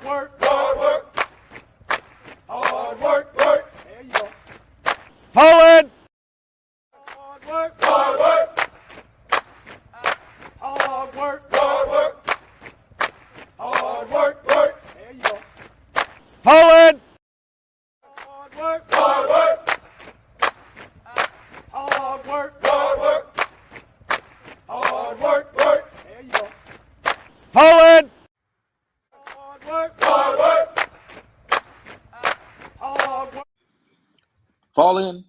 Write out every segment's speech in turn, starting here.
Forward! Forward! Forward! Fall in.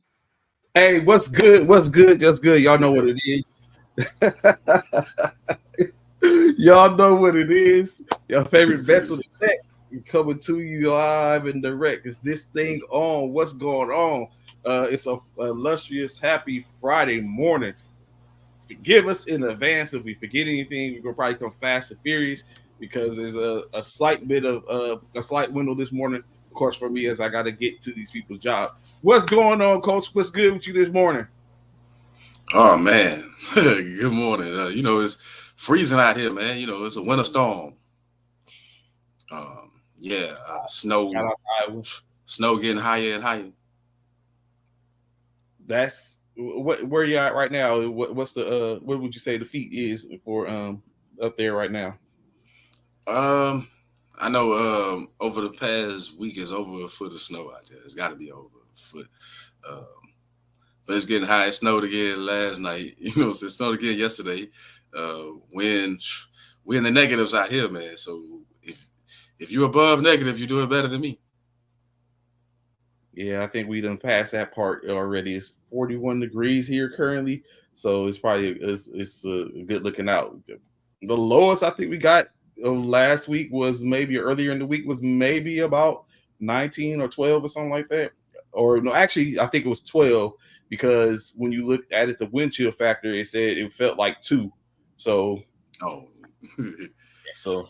Hey, what's good? What's good? Just good. Y'all know what it is. Y'all know what it is. Your favorite vessel of the deck coming to you live and direct. Is this thing on? What's going on? It's a illustrious, happy Friday morning. Forgive us in advance if we forget anything. We're gonna probably come fast and furious because there's a slight bit of a slight window this morning. Of course, for me, as I got to get to these people's job. What's going on, Coach? What's good with you this morning? Oh man, good morning. It's freezing out here, man. It's a winter storm. Snow getting higher and higher. That's where you at right now. What's the what would you say the feet is for up there right now? I know over the past week is over a foot of snow out there. It's got to be over a foot. But it's getting high. It snowed again last night. It snowed again yesterday. We're in the negatives out here, man. So if you're above negative, you're doing better than me. Yeah, I think we done passed that part already. It's 41 degrees here currently, so it's probably it's good looking out. The lowest I think we got last week was maybe earlier in the week was maybe about 19 or 12 or something like that. Or no, actually, I think it was 12 because when you look at it, the wind chill factor, it said it felt like 2. So,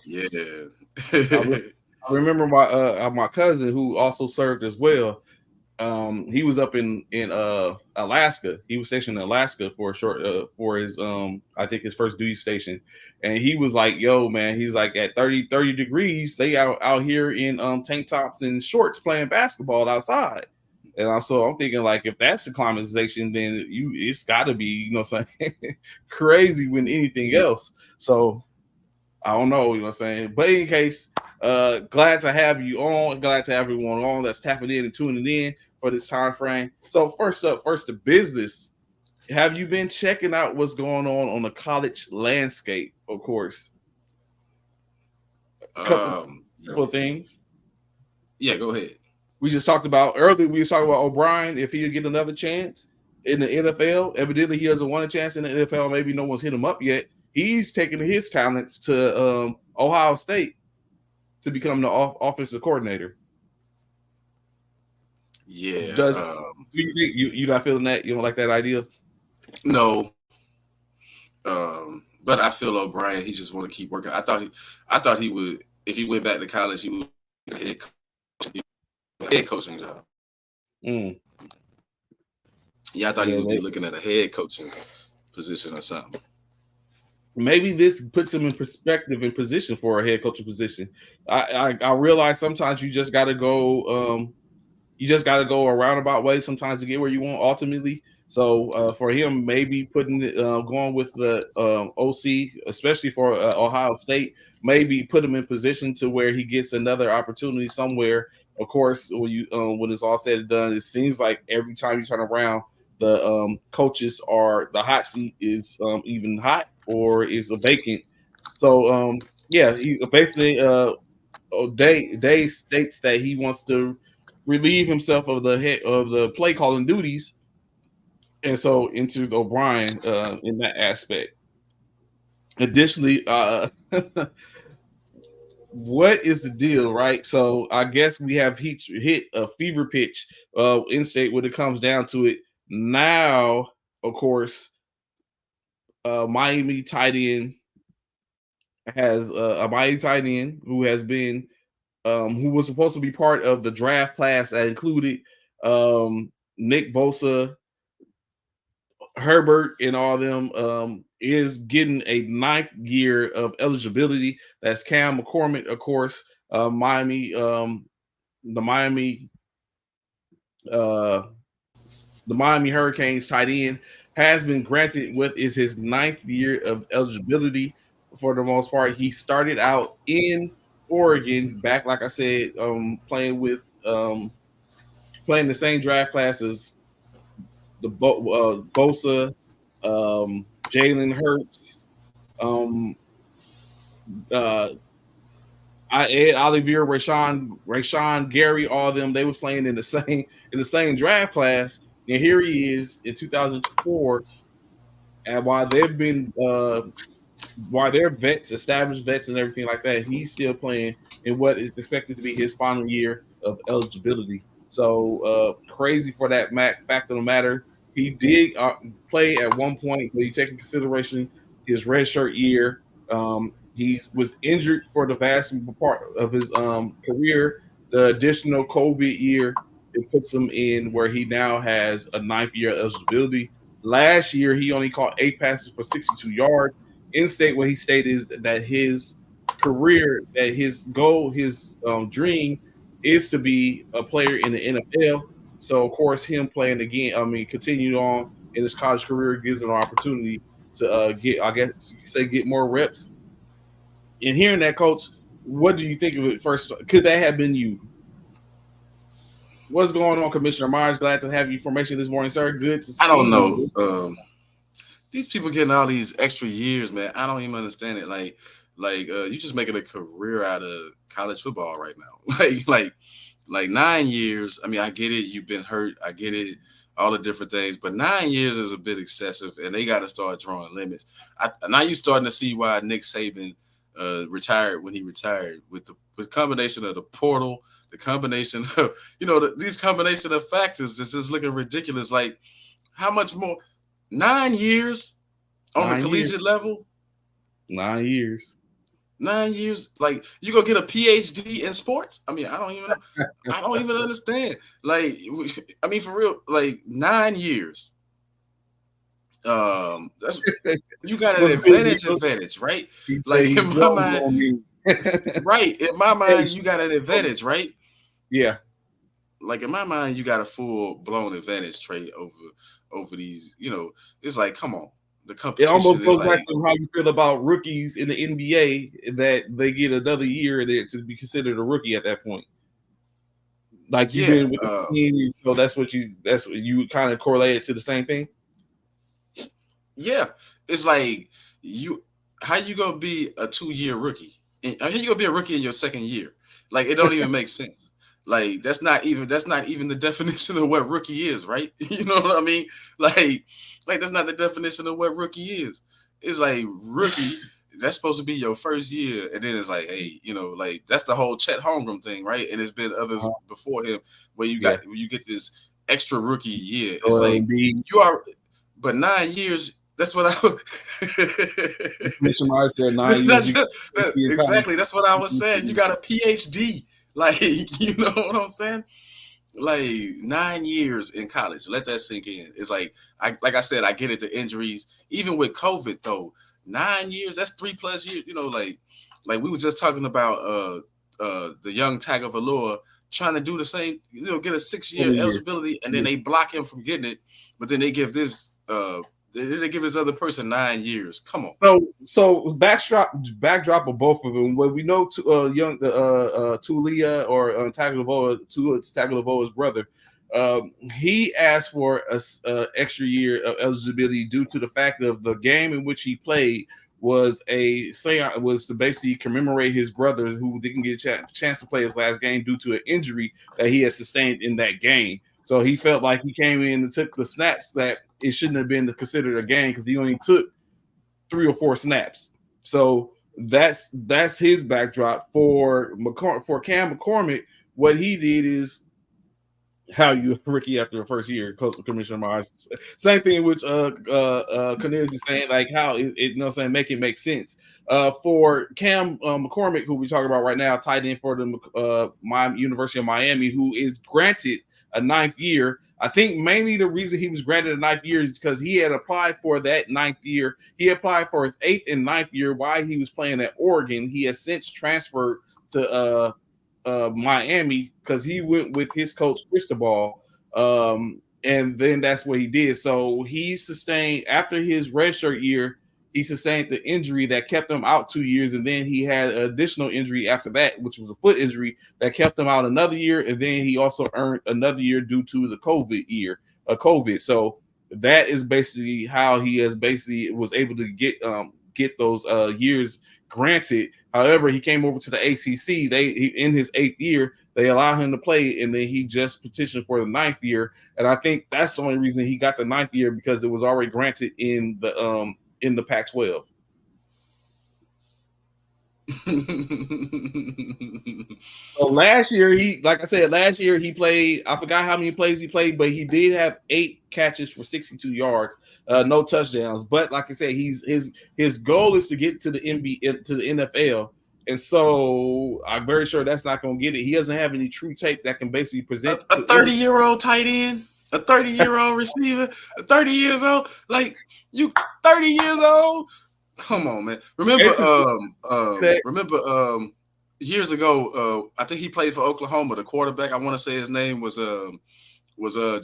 yeah. I remember my cousin who also served as well. He was up in Alaska. He was stationed in Alaska for a short for his I think his first duty station, and he was like, "Yo, man," he's like at 30 degrees. They out here in tank tops and shorts playing basketball outside. And I'm thinking like if that's acclimatization, then it's got to be crazy when anything else. So I don't know, what I'm saying. But in case, glad to have you on. Glad to have everyone on that's tapping in and tuning in for this time frame. So first the business. Have you been checking out what's going on the college landscape? Of course. A couple of things. Yeah, go ahead. We just talked about earlier. We was talking about O'Brien if he'd get another chance in the NFL. Evidently, he hasn't won a chance in the NFL. Maybe no one's hit him up yet. He's taking his talents to Ohio State to become the offensive coordinator. Yeah. Do you think you not feeling that? You don't like that idea? No. But I feel O'Brien. He just want to keep working. I thought he would. If he went back to college, he would get a head coaching job. Yeah, I thought he would be looking at a head coaching position or something. Maybe this puts him in perspective and position for a head coaching position. I realize sometimes you just got to go. You just got to go a roundabout way sometimes to get where you want ultimately. So for him, maybe going with the OC, especially for Ohio State, maybe put him in position to where he gets another opportunity somewhere. Of course, when it's all said and done, it seems like every time you turn around, the coaches the hot seat is even hot or is vacant. So he basically Day states that he wants to relieve himself of the play calling duties, and so enters O'Brien in that aspect. Additionally, what is the deal, right? So I guess we have hit a fever pitch in state when it comes down to it. Now, of course, Miami tight end has a Miami tight end who has been who was supposed to be part of the draft class that included Nick Bosa, Herbert, and all them is getting a 9th year of eligibility. That's Cam McCormick, of course, Miami, the Miami, uh, the Miami Hurricanes tight end has been granted what is his 9th year of eligibility. For the most part, he started out in Oregon, back like I said, playing the same draft class as Bosa, Jalen Hurts, um, uh, Ed Olivier, Rashawn Gary, all of them. They was playing in the same draft class, and here he is in 2004. And while they're vets, established vets, and everything like that, he's still playing in what is expected to be his final year of eligibility. So crazy for that fact of the matter. He did play at one point, but you take into consideration his redshirt year. He was injured for the vast part of his career. The additional COVID year, it puts him in where he now has a 9th year eligibility. Last year, he only caught 8 passes for 62 yards. In state, what he stated is that his career, that his goal, his dream is to be a player in the NFL. So, of course, him playing again, continued on in his college career gives him an opportunity to get, I guess you could say, get more reps. And hearing that, Coach, what do you think of it first? Could that have been you? What's going on, Commissioner Myers? Glad to have you formation this morning, sir. Good to see I don't you. know. These people getting all these extra years, man. I don't even understand it. You just making a career out of college football right now. Like 9 years. I mean, I get it. You've been hurt. I get it. All the different things, but 9 years is a bit excessive, and they got to start drawing limits. Now you starting to see why Nick Saban retired when he retired with the combination of the portal, the combination of these combination of factors. This is looking ridiculous. Like how much more? 9 years on the collegiate level. 9 years. 9 years. Like you gonna get a PhD in sports? I mean, I don't even know. I don't even understand. Like, I mean, for real. Like 9 years. That's you got an advantage, right? Like in my mind, right? In my mind, you got an advantage, right? Yeah. Like in my mind, you got a full blown advantage, Trey, over these. It's like, come on, the competition. It almost goes is back like, to how you feel about rookies in the NBA that they get another year to be considered a rookie at that point. Like you've been with the team, so that's what you kind of correlated to the same thing. Yeah, it's like how you gonna be a 2-year rookie? How you gonna be a rookie in your second year? Like it don't even make sense. Like that's not even the definition of what rookie is, right? You know what I mean? Like that's not the definition of what rookie is. It's like rookie. That's supposed to be your first year, and then it's like, hey, like that's the whole Chet Holmgren thing, right? And there's been others before him where you get this extra rookie year. It's like you are, but 9 years. That's what exactly. That's what I was saying. You got a PhD. Like, you know what I'm saying? Like 9 years in college. Let that sink in. It's like I said, I get it, the injuries. Even with COVID though, 9 years, that's 3+ years. Like we was just talking about the young Tagovailoa trying to do the same, get a 6-year eligibility, and then they block him from getting it, but then they give this they give this other person 9 years. Come on. So backdrop of both of them. When we know Tulia or Tagovailoa's brother, he asked for a extra year of eligibility due to the fact of the game in which he played was to basically commemorate his brother who didn't get a chance to play his last game due to an injury that he had sustained in that game. So he felt like he came in and took the snaps that it shouldn't have been considered a game because he only took 3 or 4 snaps. So that's his backdrop for Cam McCormick. What he did is how you rookie after the first year, Commissioner Myers. Same thing which Cornelius is saying, like how it make it make sense. For Cam McCormick, who we talking about right now, tight end for the University of Miami, who is granted a 9th year. I think mainly the reason he was granted a ninth year is because he had applied for that ninth year. He applied for his 8th and 9th year while he was playing at Oregon. He has since transferred to Miami because he went with his coach Cristobal. And then that's what he did. So he sustained, after his redshirt year, he sustained the injury that kept him out 2 years, and then he had an additional injury after that, which was a foot injury that kept him out another year, and then he also earned another year due to the COVID. So that is basically how he has basically was able to get those years granted. However, he came over to the ACC. In his 8th year, they allowed him to play, and then he just petitioned for the 9th year. And I think that's the only reason he got the 9th year, because it was already granted in the Pac-12. So last year, he played, I forgot how many plays he played, but he did have 8 catches for 62 yards, no touchdowns. But like I said, his goal is to get to the NFL. And so I'm very sure that's not going to get it. He doesn't have any true tape that can basically present a 30-year-old tight end, a 30-year-old receiver, a 30 years old. Like, you 30 years old? Come on, man. Remember years ago, I think he played for Oklahoma. The quarterback, I want to say his name was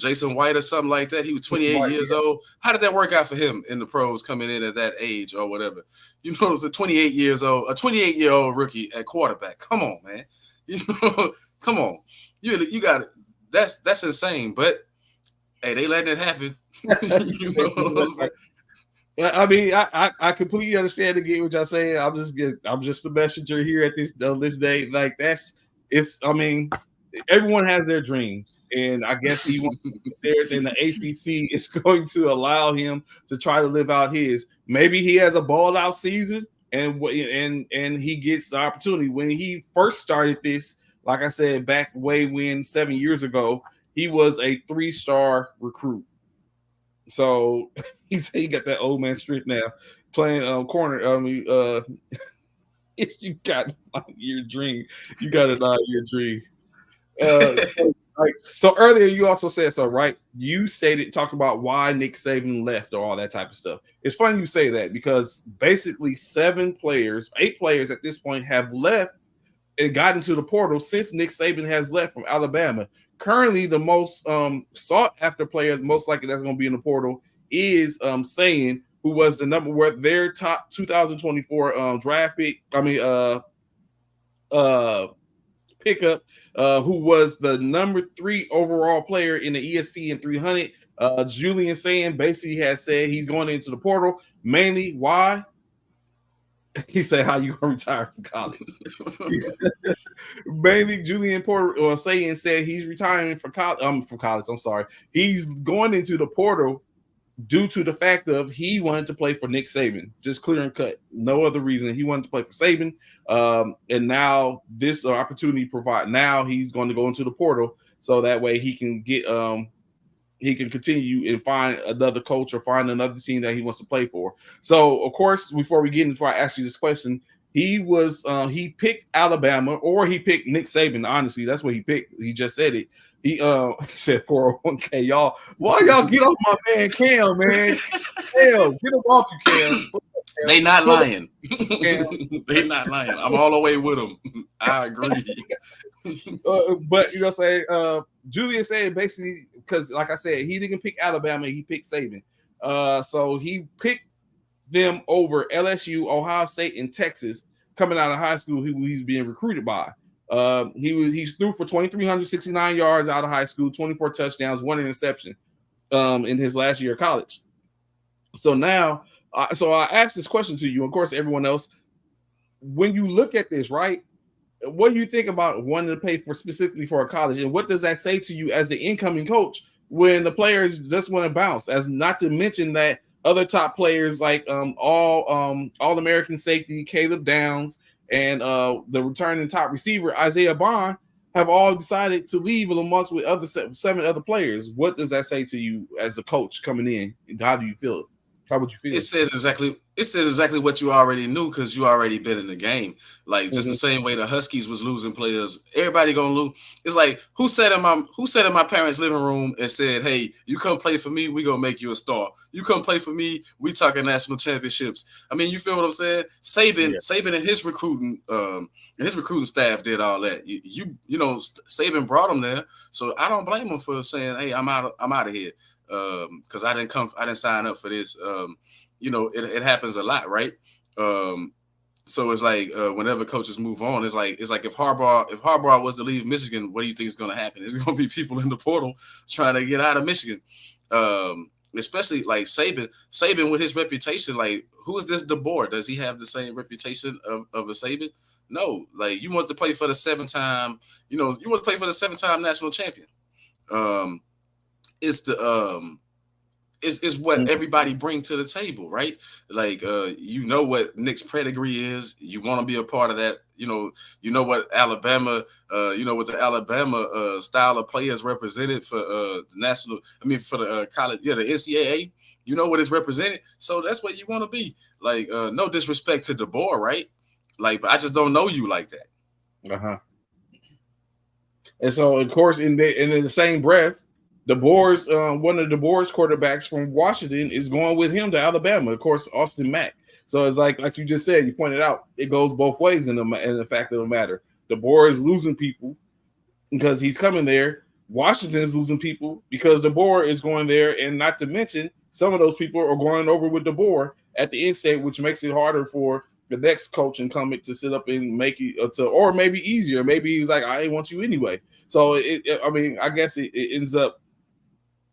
Jason White or something like that. He was 28 years old. How did that work out for him in the pros coming in at that age or whatever? You know, it's a 28-year-old rookie at quarterback. Come on, man. You know, come on. You got it. That's insane. But hey, they letting it happen. You know what I'm saying? I mean, I completely understand and get what y'all saying. I'm just a messenger here at this day. Like, I mean, everyone has their dreams, and I guess he wants theirs, and the ACC is going to allow him to try to live out his. Maybe he has a ball out season, and he gets the opportunity. When he first started this, like I said, back way when 7 years ago, he was a 3-star recruit. So he got that old man strength now, playing corner. I mean, you got your dream. You got it out your dream. So earlier you also said so, right? You talked about why Nick Saban left or all that type of stuff. It's funny you say that, because basically 8 players at this point have left and got into the portal since Nick Saban has left from Alabama. Currently, the most sought after player, most likely that's going to be in the portal, is Sayin, who was their top 2024 draft pick. Pickup, who was the number 3 overall player in the ESPN 300. Julian Sayin basically has said he's going into the portal. Mainly, why? He said, "How you gonna retire from college?" Mainly, Julian Sayin said he's retiring from college. I'm sorry, he's going into the portal due to the fact of he wanted to play for Nick Saban, just clear and cut. No other reason. He wanted to play for Saban, and now this opportunity provide. Now he's going to go into the portal so that way he can get he can continue and find another coach or find another team that he wants to play for. So, of course, before I ask you this question, he picked Alabama, or he picked Nick Saban. Honestly, that's what he picked. He just said it. He said 401k, y'all. Why y'all get off my man Cam, man? Cam, get him off you, Cam. They not lying. They not lying. I'm all the way with them. I agree. But you know, say Julius said basically, because like I said, he didn't pick Alabama, he picked Saban. So he picked them over LSU, Ohio State, and Texas coming out of high school. He's being recruited by. He threw for 2,369 yards out of high school, 24 touchdowns, 1 interception in his last year of college. So now, so I asked this question to you, of course, everyone else. When you look at this, right, what do you think about wanting to pay specifically for a college, and what does that say to you as the incoming coach when the players just want to bounce? As not to mention that other top players like All-American safety Caleb Downs and the returning top receiver Isaiah Bond have all decided to leave amongst with other 7 other players. What does that say to you as a coach coming in? How do you feel? How would you feel? It says exactly it says exactly what you already knew because you already been in the game. Like just the Mhm. same way the Huskies was losing players, everybody gonna lose. It's like who sat in my parents' living room and said, "Hey, you come play for me, we gonna make you a star. You come play for me, we talking national championships." I mean, you feel what I'm saying? Yeah. Saban and his recruiting staff did all that. You know, Saban brought him there, so I don't blame him for saying, "Hey, I'm out of here," because I didn't sign up for this. You know, it happens a lot, right? Um, so it's like whenever coaches move on, it's like if Harbaugh was to leave Michigan, what do you think is going to happen? There's going to be people in the portal trying to get out of Michigan. Especially like Saban with his reputation. Like, who is this DeBoer? Does he have the same reputation of a Saban? No. Like, you want to play for the 7-time, you want to play for the 7-time national champion. Um, it's the is what Mhm. everybody bring to the table, right? Like you know what Nick's pedigree is. You want to be a part of that. You know what Alabama, you know what the Alabama style of players represented for the national. I mean for the college, yeah, the NCAA. You know what is represented, so that's what you want to be. Like no disrespect to DeBoer, right? Like, but I just don't know you like that. Uh-huh. And so, of course, in the same breath, one of the Boers quarterbacks from Washington is going with him to Alabama. Of course, Austin Mack. So it's like you just said, you pointed out, it goes both ways in the fact of the matter. The Boer is losing people because he's coming there. Washington is losing people because the Boer is going there, and not to mention some of those people are going over with the Boer at the end state, which makes it harder for the next coach incumbent to sit up and make it or maybe easier. Maybe he's like, I ain't want you anyway. So I mean, I guess it ends up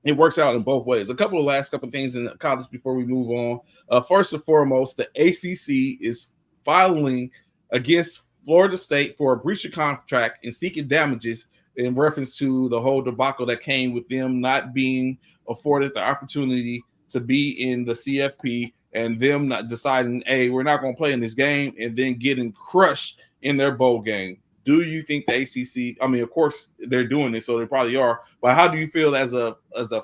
it works out in both ways. A couple of things in college before we move on. First and foremost, the ACC is filing against Florida State for a breach of contract and seeking damages in reference to the whole debacle that came with them not being afforded the opportunity to be in the CFP and them not deciding, hey, we're not going to play in this game, and then getting crushed in their bowl game. Do you think the ACC? I mean, of course they're doing it, so they probably are. But how do you feel as a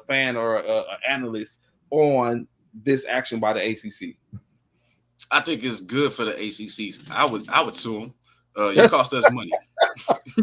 fan or a analyst on this action by the ACC? I think it's good for the ACCs. I would sue them. You cost us money.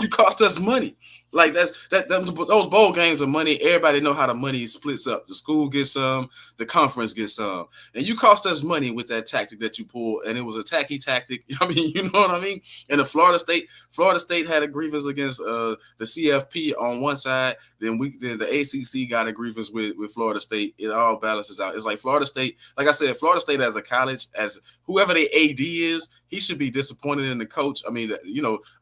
You cost us money. Like those bowl games are money. Everybody know how the money splits up. The school gets some, the conference gets some, and you cost us money with that tactic that you pulled, and it was a tacky tactic. I mean, you know what I mean. And the Florida State had a grievance against the CFP on one side. Then the ACC got a grievance with Florida State. It all balances out. It's like Florida State. Like I said, Florida State as a college, as whoever their AD is, he should be disappointed in the coach. I mean,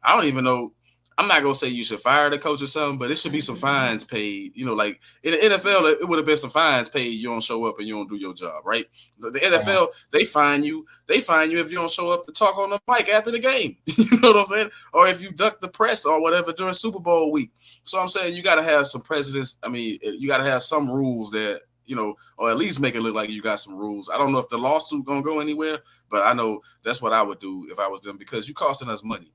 I don't even know. I'm not gonna say you should fire the coach or something, but it should be some fines paid. Like in the NFL, it would have been some fines paid. You don't show up and you don't do your job, right? The NFL, they fine you. They fine you if you don't show up to talk on the mic after the game. You know what I'm saying? Or if you duck the press or whatever during Super Bowl week. So I'm saying you got to have some precedents. I mean, you got to have some rules that or at least make it look like you got some rules. I don't know if the lawsuit gonna go anywhere, but I know that's what I would do if I was them because you costing us money.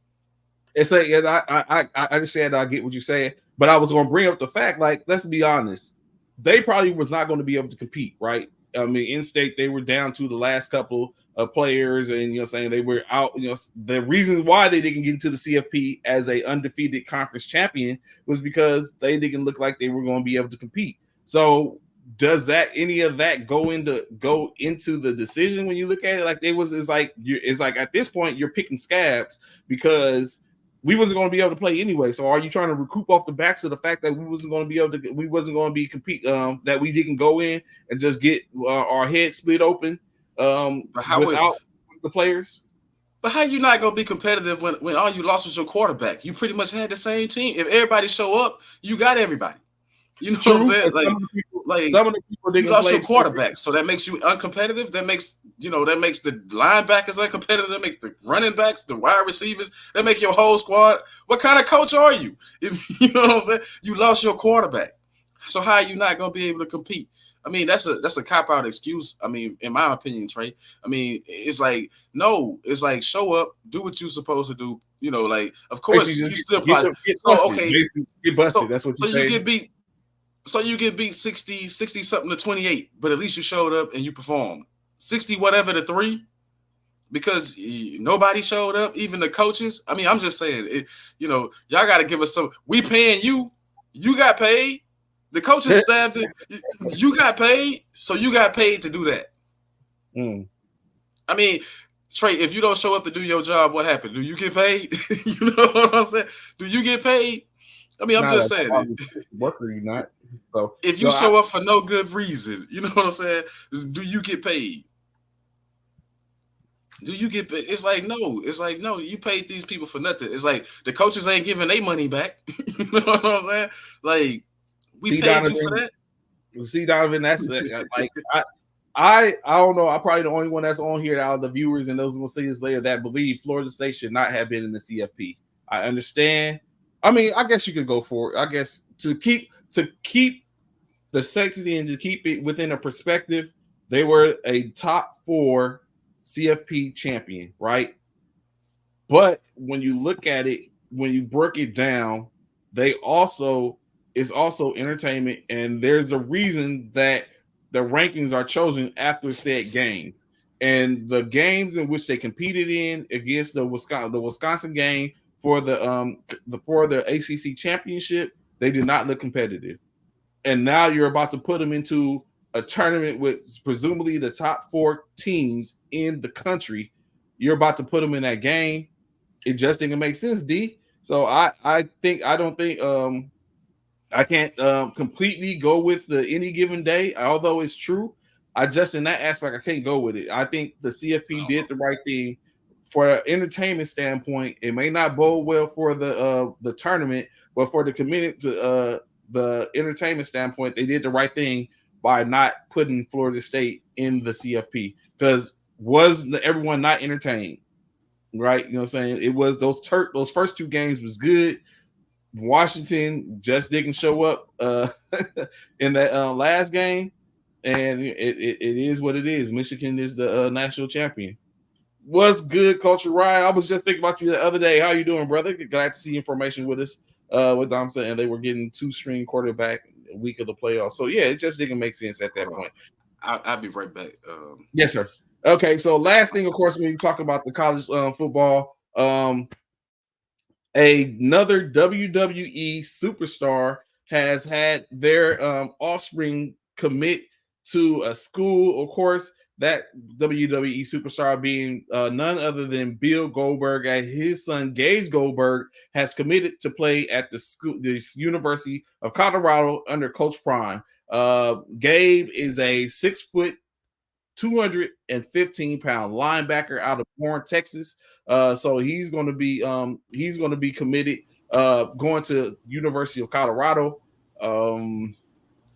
It's like, and I understand. I get what you're saying, but I was going to bring up the fact, like, let's be honest, they probably was not going to be able to compete, right? I mean, in state, they were down to the last couple of players, and saying they were out. The reason why they didn't get into the CFP as a undefeated conference champion was because they didn't look like they were going to be able to compete. So, does any of that go into the decision when you look at it? Like it's like at this point you're picking scabs because we wasn't going to be able to play anyway. So are you trying to recoup off the backs of the fact that we wasn't going to be compete, that we didn't go in and just get our head split open without the players? But how you not going to be competitive when all you lost was your quarterback? You pretty much had the same team. If everybody show up, you got everybody. You know what I'm saying? Some of the people didn't you lost play your quarterback, so that makes you uncompetitive. That makes the linebackers uncompetitive. That make the running backs, the wide receivers. That make your whole squad. What kind of coach are you? If you know what I'm saying, you lost your quarterback. So how are you not going to be able to compete? I mean, that's a cop out excuse. I mean, in my opinion, Trey. I mean, it's like no, it's like show up, do what you're supposed to do. Like of course you still probably get busted. That's what you get beat. So you get beat 60 something to 28, but at least you showed up and you performed. 60 whatever to 3 because nobody showed up, even the coaches. I mean, I'm just saying, y'all got to give us some. We paying you. You got paid. The coaching staff, you got paid, so you got paid to do that. I mean, Trey, if you don't show up to do your job, what happened? Do you get paid? You know what I'm saying? Do you get paid? I mean, I'm just saying. Worker, you not. So if you show up for no good reason, you know what I'm saying? Do you get paid? Do you get paid? It's like no. You paid these people for nothing. It's like the coaches ain't giving their money back. You know what I'm saying? Like we paid you for that. See, Donovan, that's like I don't know. I'm probably the only one that's on here out of the viewers and those who will see this later that believe Florida State should not have been in the CFP. I understand. I mean, I guess you could go for it. I guess to keep the sanctity and to keep it within a perspective, they were a top 4 CFP champion, right? But when you look at it, when you break it down, it's also entertainment, and there's a reason that the rankings are chosen after said games. And the games in which they competed in against the Wisconsin game for the ACC championship, they did not look competitive. And now you're about to put them into a tournament with presumably the top 4 teams in the country. You're about to put them in that game. It just didn't make sense, D. So I don't think I can't completely go with the any given day, although it's true. I just in that aspect I can't go with it. I think the CFP did the right thing for an entertainment standpoint. It may not bode well for the tournament, but for the community, to the entertainment standpoint, they did the right thing by not putting Florida State in the CFP, because everyone not entertained, right? You know what I'm saying? It was those first 2 games was good. Washington just didn't show up in that last game, and it is what it is. Michigan is the national champion. What's good, Culture Ryan? I was just thinking about you the other day. How you doing, brother? Glad to see information with us. With Dom saying they were getting 2-string quarterback week of the playoffs. So yeah, it just didn't make sense at that point. I'll be right back. Yes, sir. Okay, so last thing, of course, when you talk about the college football, another WWE superstar has had their offspring commit to a school. Of course, that WWE superstar being none other than Bill Goldberg, and his son Gage Goldberg has committed to play at the University of Colorado under Coach Prime. Gabe is a 6', 215-pound linebacker out of Warren, Texas. So he's going to be committed going to University of Colorado.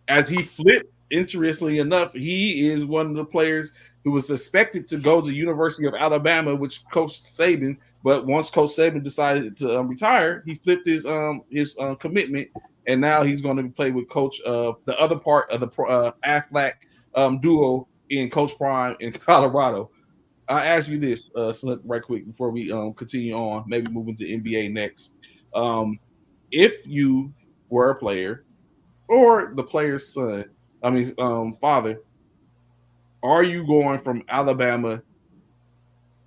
As he flipped, interestingly enough, he is one of the players who was suspected to go to University of Alabama, which Coach Saban. But once Coach Saban decided to retire, he flipped his commitment, and now he's going to play with Coach the other part of the Aflac duo in Coach Prime in Colorado. I ask you this, Slip, right quick before we continue on, maybe moving to NBA next. If you were a player or the player's father, are you going from Alabama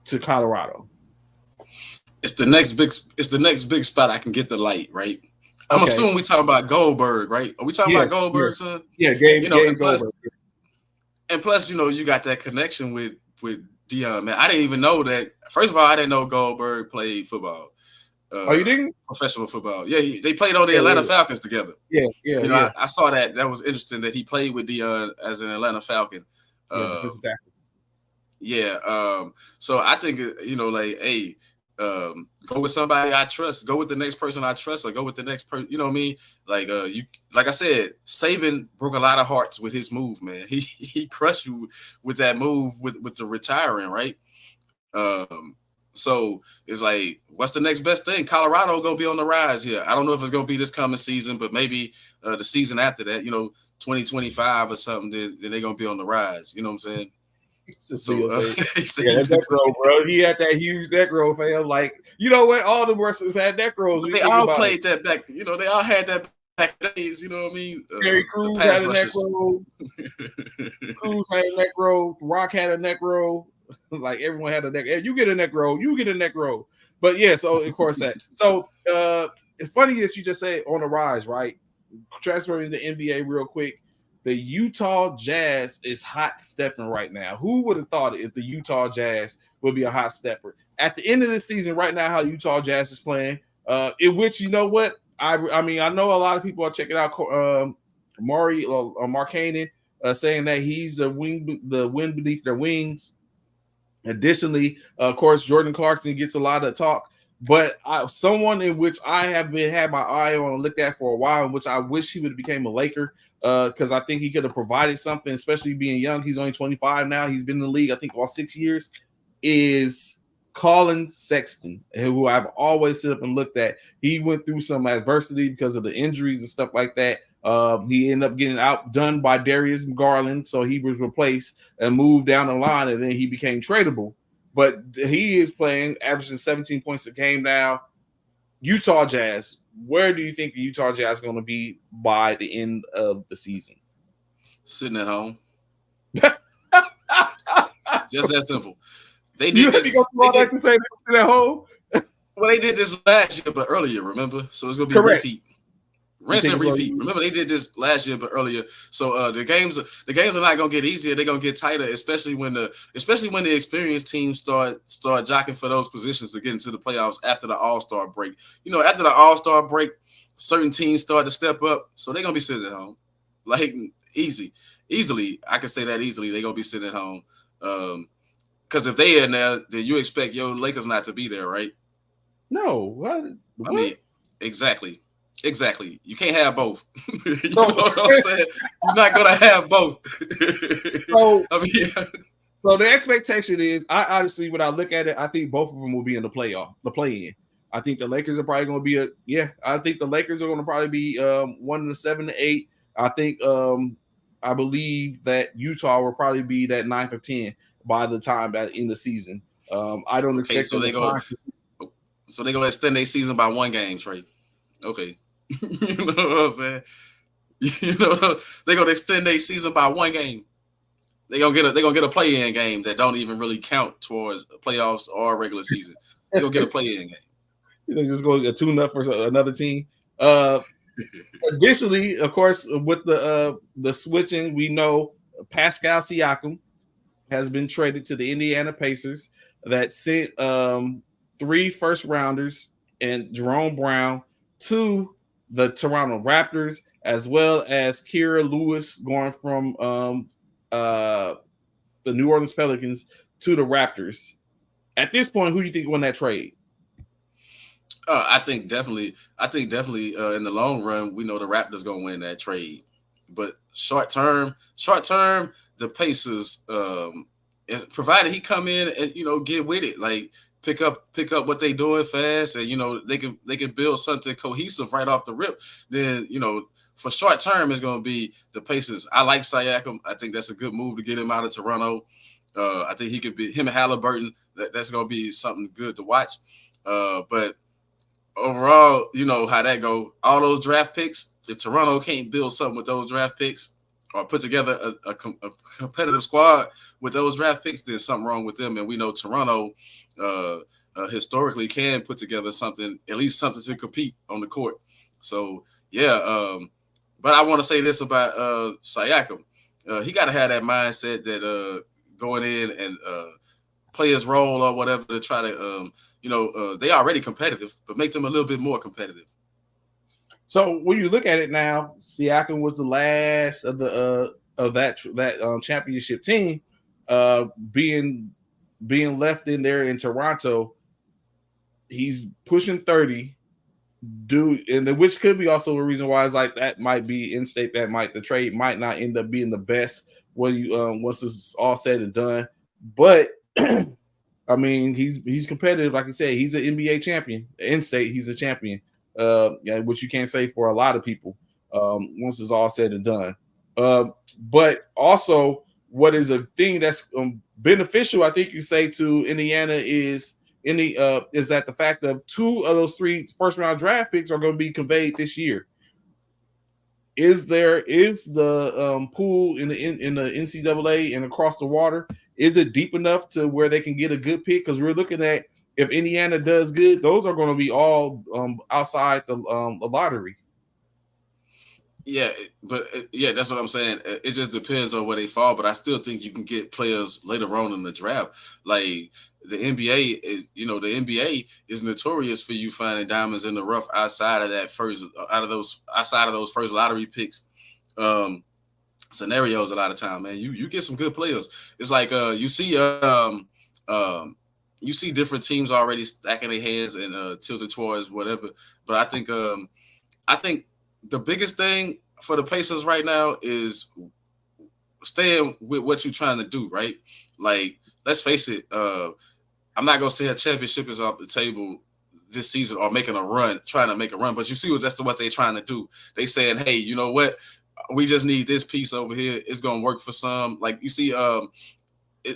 to Colorado? It's the next big spot I can get the light, right? I'm assuming we talking about Goldberg, right? Are we talking about Goldberg, son? Yeah, Gabe Goldberg. And plus, you got that connection with Deion, man. I didn't even know that. First of all, I didn't know Goldberg played football. You didn't? Professional football. Yeah, they played on the Atlanta Falcons together. Yeah. I saw that. That was interesting that he played with Deion as an Atlanta Falcon. So I think, go with somebody I trust. Go with the next person I trust, or go with the next person. You know what I mean? Like I said, Saban broke a lot of hearts with his move, man. He crushed you with that move with the retiring, right? So it's like, what's the next best thing? Colorado gonna be on the rise here. I don't know if it's gonna be this coming season, but maybe the season after that, 2025 or something. Then they're gonna be on the rise. You know what I'm saying? So that neck row, bro. He had that huge neck row, fam. Like, you know what? All the wrestlers had neck rows. They all played that back. They all had that back days, you know what I mean? Terry The Crews pass had a neck rushers. roll. Cruz had a neck roll. Rock had a neck roll. Like everyone had a neck. Hey, you get a neck roll. You get a neck roll. But yeah, so of course that. So it's funny that you just say on the rise, right? Transferring to NBA real quick. The Utah Jazz is hot stepping right now. Who would have thought it if the Utah Jazz would be a hot stepper at the end of the season? Right now, how the Utah Jazz is playing, in which you know what I mean, I know a lot of people are checking out Mark Hannon saying that he's the wind beneath their wings. Additionally, of course, Jordan Clarkson gets a lot of talk, but someone in which I have had my eye on and looked at for a while, in which I wish he would have became a Laker, because I think he could have provided something, especially being young. He's only 25 now. He's been in the league, I think, about 6 years. Is Colin Sexton, who I've always sit up and looked at. He went through some adversity because of the injuries and stuff like that. He ended up getting outdone by Darius Garland, so he was replaced and moved down the line, and then he became tradable. But he is playing, averaging 17 points a game now. Utah Jazz, where do you think the Utah Jazz is going to be by the end of the season? Sitting at home. Just that simple. They did this. To say they at home? Well, they did this last year, but earlier, remember? So it's going to be correct. Repeat. Rinse and repeat. Remember, they did this last year, but earlier. So the games are not gonna get easier. They're gonna get tighter, especially when the experienced teams start jockeying for those positions to get into the playoffs after the All-Star break. You know, after the All-Star break, certain teams start to step up, so they're gonna be sitting at home, like easily. I can say that easily. They're gonna be sitting at home, because if they in there, then you expect your Lakers not to be there, right? No, what? I mean, exactly. You can't have both. You know what I'm saying? You're not gonna have both. So the expectation is, I honestly, when I look at it, I think both of them will be in the play-in. I think the Lakers are probably going to be I think the Lakers are going to probably be 1 to 7 to 8. I think I believe that Utah will probably be that 9th or 10 by the time that in the season. I don't expect. So they go. So they gonna extend their season by 1 game, Trey. Okay. You know what I'm saying? You know, they're gonna extend their season by 1 game. They're gonna get a play-in game that don't even really count towards playoffs or regular season. They're gonna get a play-in game. You know, just go a tune-up for another team. Additionally, of course, with the switching, we know Pascal Siakam has been traded to the Indiana Pacers. That sent 3 first-rounders and Jerome Brown to the Toronto Raptors, as well as Kira Lewis going from the New Orleans Pelicans to the Raptors. At this point, who do you think won that trade? I think definitely in the long run, we know the Raptors gonna win that trade. But short term, the Pacers, provided he come in and get with it, like pick up what they doing fast, and they can build something cohesive right off the rip. Then for short term, it's going to be the Pacers. I like Siakam. I think that's a good move to get him out of Toronto. I think he could be him and Halliburton. That's going to be something good to watch. But overall, you know how that go. All those draft picks. If Toronto can't build something with those draft picks or put together a competitive squad with those draft picks, then something wrong with them. And we know Toronto historically can put together something, at least something to compete on the court. So yeah, but I want to say this about Siakam. He got to have that mindset that going in and play his role or whatever to try to they already competitive, but make them a little bit more competitive. So when you look at it now, Siakam was the last of the that championship team, being left in there in Toronto. He's pushing 30, which could be also a reason why it's like that might be in state that the trade might not end up being the best when you once this is all said and done. But I mean, he's competitive. Like I said, he's an NBA champion. In state, he's a champion. Which you can't say for a lot of people once it's all said and done. But also, what is a thing that's beneficial, I think you say, to Indiana is that the fact that 2 of those 3 first-round draft picks are going to be conveyed this year. is the pool in the NCAA and across the water, is it deep enough to where they can get a good pick? Because we're looking at, if Indiana does good, those are going to be all outside the lottery. Yeah, but yeah, that's what I'm saying. It just depends on where they fall. But I still think you can get players later on in the draft. Like the NBA is, the NBA is notorious for you finding diamonds in the rough outside of those first lottery picks. Scenarios a lot of time, man. You get some good players. It's like you see different teams already stacking their hands and tilted towards whatever. But I think the biggest thing for the Pacers right now is staying with what you're trying to do, right? Like, let's face it, I'm not gonna say a championship is off the table this season or trying to make a run, but you see what they're trying to do. They saying, hey, you know what? We just need this piece over here. It's gonna work for some. Like you see,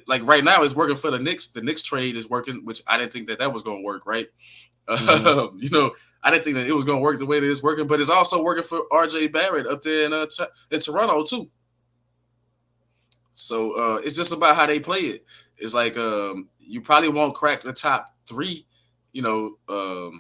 like right now it's working for the Knicks. The Knicks trade is working, which I didn't think that was gonna work, right? Mm-hmm. I didn't think that it was gonna work the way that it's working, but it's also working for RJ Barrett up there in Toronto too. So it's just about how they play it. It's like you probably won't crack the top 3, well,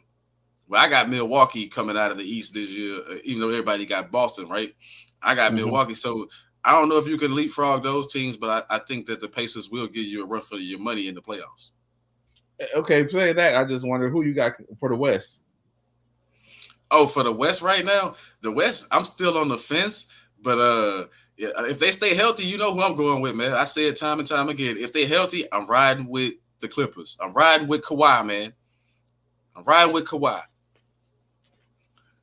I got Milwaukee coming out of the East this year, even though everybody got Boston, right? I got Milwaukee. So I don't know if you can leapfrog those teams, but I think that the Pacers will give you a run for your money in the playoffs. Okay, saying that, I just wonder who you got for the West. Oh, for the West right now, the West, I'm still on the fence, but yeah, if they stay healthy, you know who I'm going with, man. I say it time and time again. If they're healthy, I'm riding with the Clippers. I'm riding with Kawhi, man. I'm riding with Kawhi.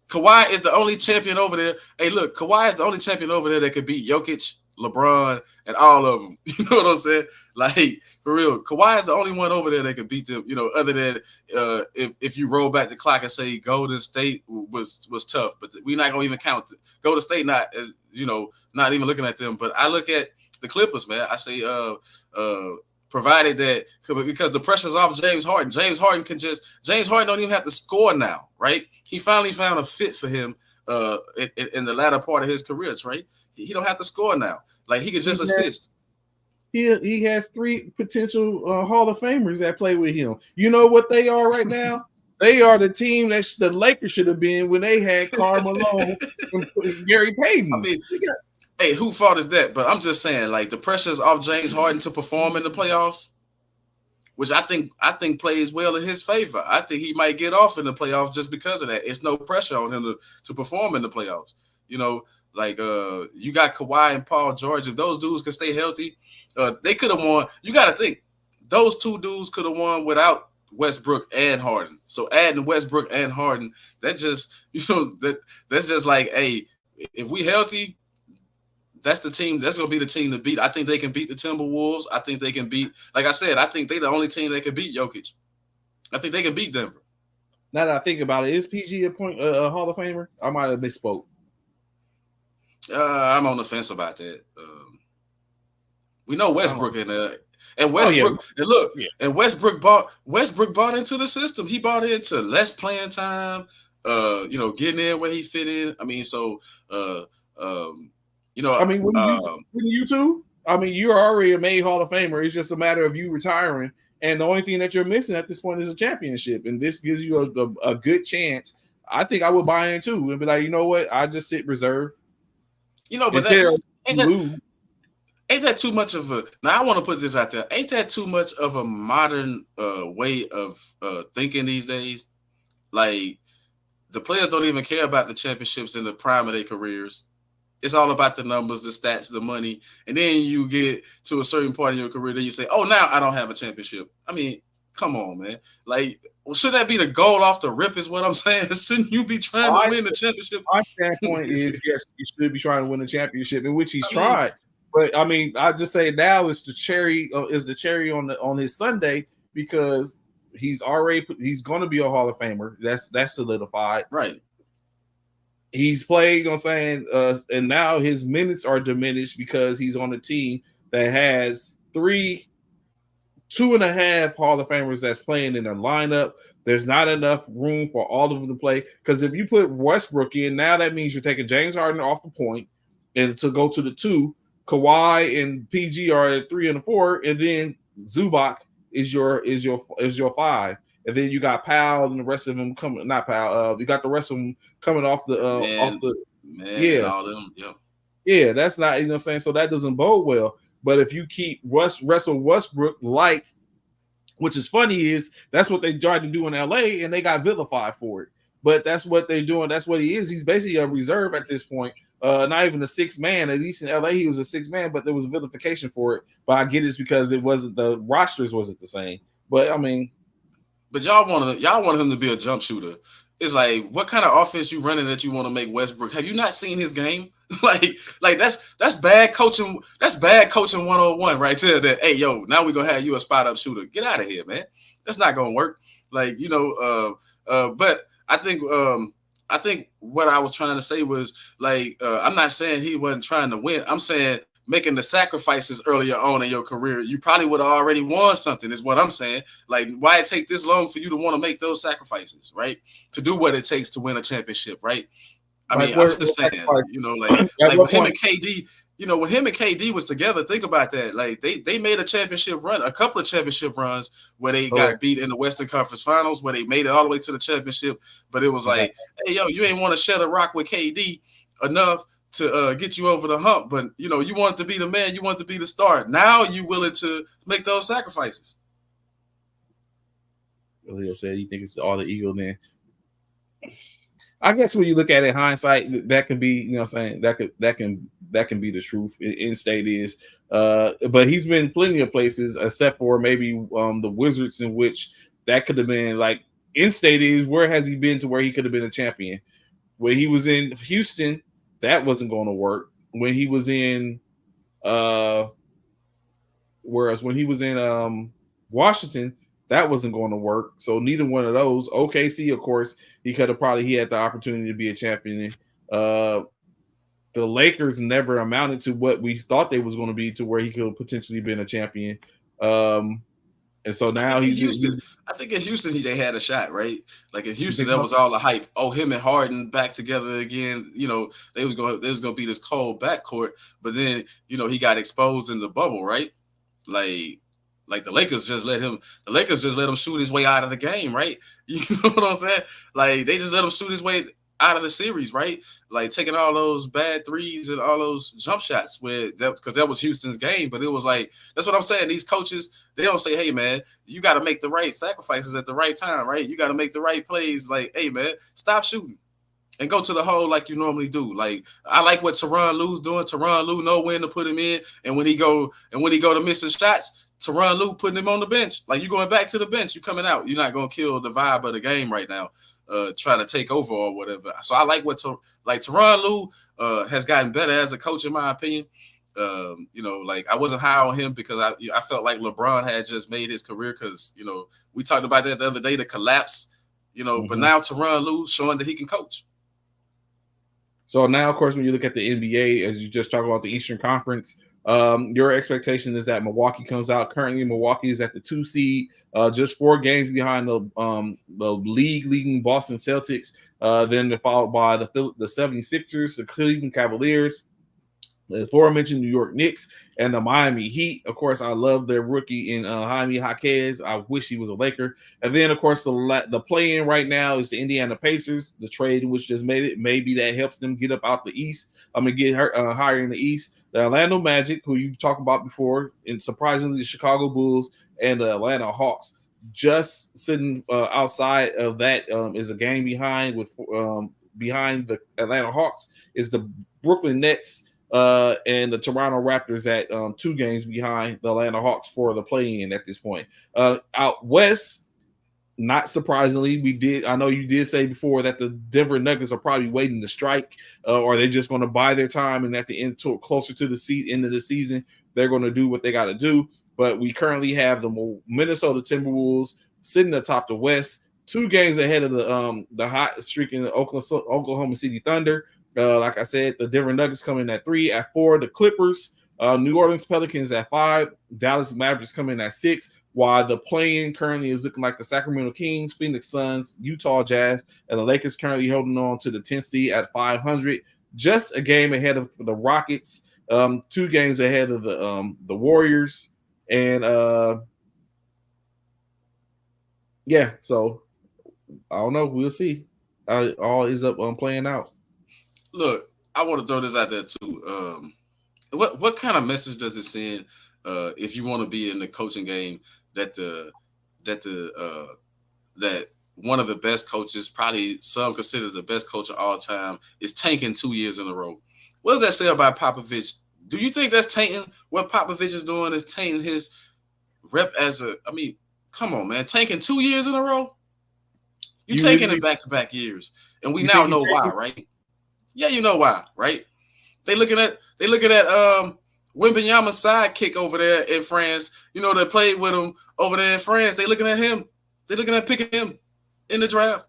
Kawhi is the only champion over there. Hey, look, Kawhi is the only champion over there that could beat Jokic, LeBron, and all of them. You know what I'm saying? Like, for real, Kawhi is the only one over there that could beat them, other than if you roll back the clock and say Golden State was tough. But we're not going to even count it. Golden State, not even looking at them. But I look at the Clippers, man. I say provided that, because the pressure's off James Harden. James Harden don't even have to score now, right? He finally found a fit for him in the latter part of his career, right? He don't have to score now. Like, he could just assist. He has 3 potential Hall of Famers that play with him. You know what they are right now? They are the team that the Lakers should have been when they had Karl Malone and Gary Payton. I mean, hey, who fault is that? But I'm just saying, like, the pressure's off James Harden to perform in the playoffs, which I think plays well in his favor. I think he might get off in the playoffs just because of that. It's no pressure on him to perform in the playoffs. Like you got Kawhi and Paul George. If those dudes can stay healthy, they could have won. You got to think those 2 dudes could have won without Westbrook and Harden. So adding Westbrook and Harden, that's just like, hey, if we healthy, that's the team. That's going to be the team to beat. I think they can beat the Timberwolves. I think they can beat, like I said, I think they're the only team that can beat Jokic. I think they can beat Denver. Now that I think about it, is PG a Hall of Famer? I might have misspoke. I'm on the fence about that. We know Westbrook and Westbrook, and look, and Westbrook bought into the system. He bought into less playing time, getting in where he fit in. I mean, so wouldn't you too? I mean, you're already a made Hall of Famer. It's just a matter of you retiring, and the only thing that you're missing at this point is a championship, and this gives you a good chance. I think I would buy in too and be like, you know what? I just sit reserve. But ain't that too much of a? Now I want to put this out there. Ain't that too much of a modern way of thinking these days? Like, the players don't even care about the championships in the prime of their careers. It's all about the numbers, the stats, the money. And then you get to a certain part in your career that you say, oh, now I don't have a championship. I mean, come on, man. Like, should that be the goal off the rip is what I'm saying? Shouldn't you be trying to win the championship? My standpoint is, yes, you should be trying to win the championship, in which he's tried. But, I mean, I just say now is the cherry on his Sunday, because he's going to be a Hall of Famer. That's solidified. Right. He's played, you know what I'm saying, and now his minutes are diminished because he's on a team that has 3 2.5 Hall of Famers that's playing in the lineup. There's not enough room for all of them to play. Because if you put Westbrook in, now that means you're taking James Harden off the point and to go to the 2. Kawhi and PG are at 3 and 4, and then Zubac is your 5. And then you got Powell and the rest of them coming. Not Powell. You got the rest of them coming off the and all them. Yeah. That's not, you know what I'm saying. So that doesn't bode well. But if you keep Russell Westbrook, which is funny, is that's what they tried to do in LA, and they got vilified for it. But that's what they're doing. That's what he is. He's basically a reserve at this point. Not even a 6 man. At least in LA, he was a 6 man, but there was vilification for it. But I get it's because it wasn't, the rosters wasn't the same. But I mean, but y'all wanted him to be a jump shooter. It's like, what kind of offense you running that you want to make Westbrook? Have you not seen his game? like that's bad coaching. That's bad coaching 101 right there. That, hey, yo, now we're gonna have you a spot up shooter. Get out of here, man. That's not gonna work. But I think what I was trying to say was, I'm not saying he wasn't trying to win. I'm saying making the sacrifices earlier on in your career, you probably would have already won something, is what I'm saying. Like, why it take this long for you to want to make those sacrifices, right? To do what it takes to win a championship, right? I mean, I'm just saying, when him and KD, when him and KD was together, think about that. Like, they made a championship run, a couple of championship runs where they got beat in the Western Conference Finals, where they made it all the way to the championship. But it was like, hey, yo, you ain't want to share the rock with KD enough to get you over the hump. But, you want to be the man. You want to be the star. Now you willing to make those sacrifices. Leo said, you think it's all the ego then? I guess when you look at it in hindsight, that can be, that can be the truth. In state is, but he's been plenty of places, except for maybe the Wizards, in which that could have been like. In state is, where has he been to where he could have been a champion? When he was in Houston, that wasn't going to work. When he was in, whereas when he was in Washington, that wasn't going to work. So neither one of those. OKC, of course, he had the opportunity to be a champion. The Lakers never amounted to what we thought they was going to be, to where he could have potentially been a champion. And so now he's Houston. I think in Houston they had a shot, right? Like in Houston, that was all the hype. Oh, him and Harden back together again. They was going to be this cold backcourt. But then he got exposed in the bubble, right? Like the Lakers just let him shoot his way out of the game, right? You know what I'm saying? Like, they just let him shoot his way out of the series, right? Like, taking all those bad threes and all those jump shots because that was Houston's game. But it was like, that's what I'm saying. These coaches, they don't say, hey, man, you got to make the right sacrifices at the right time, right? You got to make the right plays. Like, hey, man, stop shooting and go to the hole like you normally do. Like, I like what Tyronn Lue's doing. Tyronn Lue know when to put him in, and when he go to missing shots, Tyronn Lue putting him on the bench. Like, you going back to the bench, you coming out. You're not going to kill the vibe of the game right now, trying to take over or whatever. So I like Tyronn Lue has gotten better as a coach, in my opinion. I wasn't high on him because I felt like LeBron had just made his career, because, we talked about that the other day, the collapse, but now Tyronn Lue showing that he can coach. So now, of course, when you look at the NBA, as you just talked about the Eastern Conference, your expectation is that Milwaukee comes out. Currently, Milwaukee is at the 2 seed, just 4 games behind the leading Boston Celtics. Then followed by the 76ers, the Cleveland Cavaliers, the aforementioned New York Knicks, and the Miami Heat. Of course, I love their rookie in Jaime Jaquez. I wish he was a Laker. And then, of course, the play-in right now is the Indiana Pacers. The trade which just made it. Maybe that helps them get up out the East. Get higher in the East. The Orlando Magic, who you've talked about before, and surprisingly, the Chicago Bulls and the Atlanta Hawks. Just sitting outside of that is a game behind behind the Atlanta Hawks is the Brooklyn Nets and the Toronto Raptors at 2 games behind the Atlanta Hawks for the play-in at this point. Out west, not surprisingly, I know you did say before that the Denver Nuggets are probably waiting to strike, or they're just going to buy their time, and at the end, closer to the end of the season, they're going to do what they got to do. But we currently have the Minnesota Timberwolves sitting atop the West, 2 games ahead of the hot streak in the Oklahoma City Thunder. Like I said, the Denver Nuggets coming at 3. At 4, the Clippers, New Orleans Pelicans at 5, Dallas Mavericks coming at 6, while the play-in currently is looking like the Sacramento Kings, Phoenix Suns, Utah Jazz, and the Lakers currently holding on to the 10th seed at 500, just a game ahead of the Rockets, 2 games ahead of the Warriors, and so I don't know. We'll see. All is up playing out. Look, I want to throw this out there too. What kind of message does it send if you want to be in the coaching game that one of the best coaches, probably some consider the best coach of all time, is tanking 2 years in a row? What does that say about Popovich? Do you think that's tainting what Popovich is doing? Is tainting his rep as a? I mean, come on, man, tanking 2 years in a row. You taking it back-to-back years, and we now know why, right? Yeah, you know why, right? They looking at Wembanyama's sidekick over there in France. You know, that played with him over there in France. They looking at him. They looking at picking him in the draft.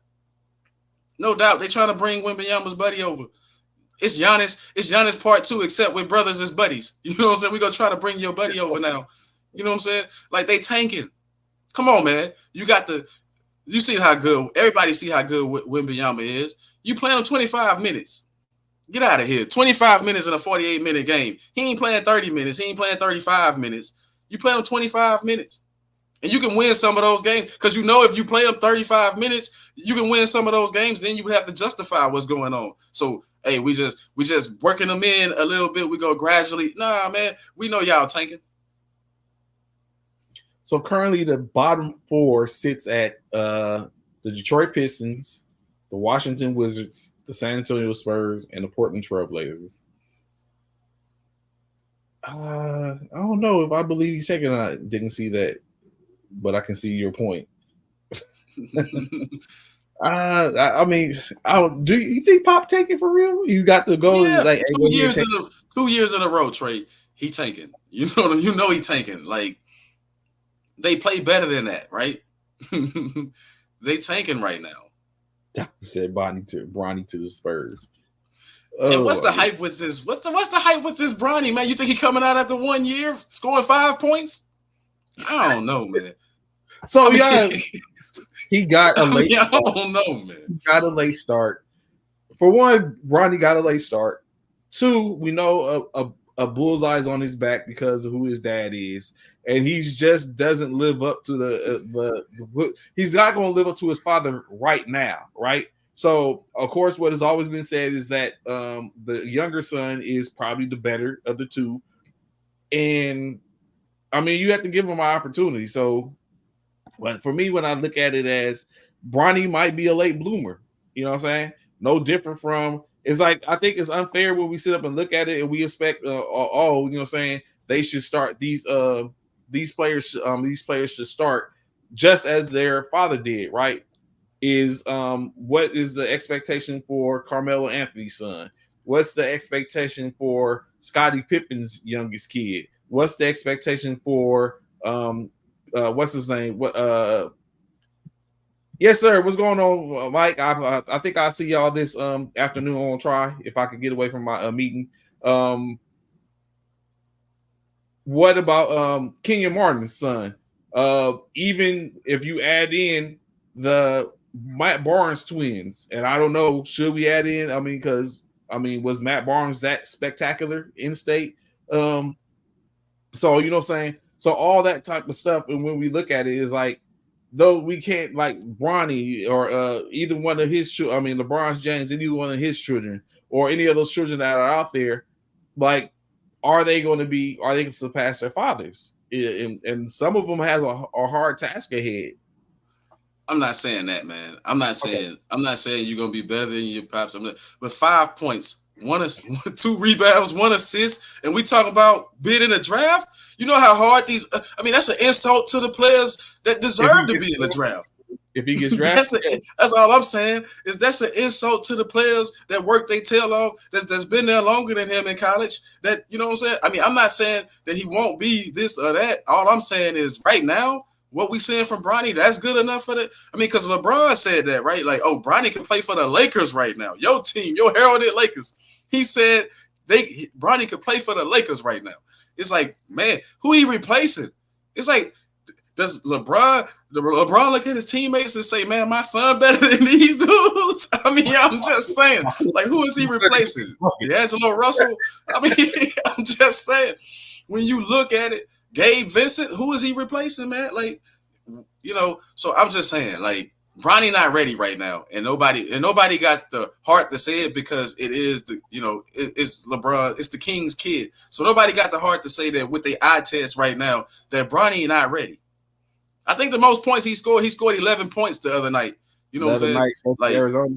No doubt, they trying to bring Wembanyama's buddy over. It's Giannis. It's Giannis part 2, except with brothers as buddies. You know what I'm saying? We're gonna try to bring your buddy over now. You know what I'm saying? Like, they tanking. Come on, man. You see how good. Everybody see how good Wembanyama is. You play him 25 minutes. Get out of here. 25 minutes in a 48-minute game. He ain't playing 30 minutes. He ain't playing 35 minutes. You play him 25 minutes. And you can win some of those games. Because you know if you play him 35 minutes, you can win some of those games. Then you would have to justify what's going on. So, hey, we just working them in a little bit. We go gradually. Nah, man. We know y'all tanking. So currently the bottom 4 sits at the Detroit Pistons, the Washington Wizards, the San Antonio Spurs, and the Portland Trail Blazers. I don't know if I believe he's taking. I didn't see that, but I can see your point. I mean, do you think Pop taking for real? You got to go. Yeah, like, 2 years in a row, Trey. He tanking. You know he tanking. Like, they play better than that, right? They tanking right now. Said Bronny to the Spurs. And what's the hype with this? What's the hype with this Bronny, man? You think he coming out after 1 year scoring 5 points? I don't know, man. So he got a late. I don't know, man. He got a late start. For one, Bronny got a late start. 2, we know a bullseye's on his back because of who his dad is, and he just doesn't live up to the he's not going to live up to his father right now, right? So, of course, what has always been said is that the younger son is probably the better of the 2, and I mean, you have to give him an opportunity. So, but for me, when I look at it as Bronny might be a late bloomer, you know what I'm saying? No different from. It's like, I think it's unfair when we sit up and look at it and we expect, you know what I'm saying, they should start these players should start just as their father did, right? What is the expectation for Carmelo Anthony's son? What's the expectation for Scottie Pippen's youngest kid? What's the expectation for what's his name? Yes, sir. What's going on, Mike? I think I'll see y'all this afternoon on Try if I could get away from my meeting. What about Kenyon Martin's son? Even if you add in the Matt Barnes twins, and I don't know, should we add in? I mean, was Matt Barnes that spectacular in state? So you know what I'm saying? So all that type of stuff, and when we look at it, is like, though we can't like Bronny or either one of his children, I mean LeBron James, any one of his children or any of those children that are out there, like, are they going to surpass their fathers? And some of them have a hard task ahead. I'm not saying that, man. I'm not saying you're gonna be better than your pops. But 5 points, 2 rebounds, 1 assist, and we talk about being in the draft. You know how hard that's an insult to the players that deserve to be in the draft. If he gets drafted, that's all I'm saying. That's an insult to the players that work their tail off. That's been there longer than him in college. That, you know what I'm saying? I mean, I'm not saying that he won't be this or that. All I'm saying is right now, what we seeing from Bronny, that's good enough for the. I mean, because LeBron said that, right? Like, oh, Bronny can play for the Lakers right now. Your team, your heralded Lakers. He said Bronny could play for the Lakers right now. It's like, man, who he replacing? It's like Does LeBron look at his teammates and say, "Man, my son better than these dudes"? I mean, I'm just saying, like, who is he replacing? D'Angelo Russell? I mean, I'm just saying, when you look at it, Gabe Vincent, who is he replacing, man? Like, so I'm just saying, like, Bronny not ready right now, and nobody got the heart to say it because it is it's LeBron, it's the King's kid, so nobody got the heart to say that with the eye test right now that Bronny not ready. I think the most points he scored 11 points the other night. You know what I'm saying? Like Arizona.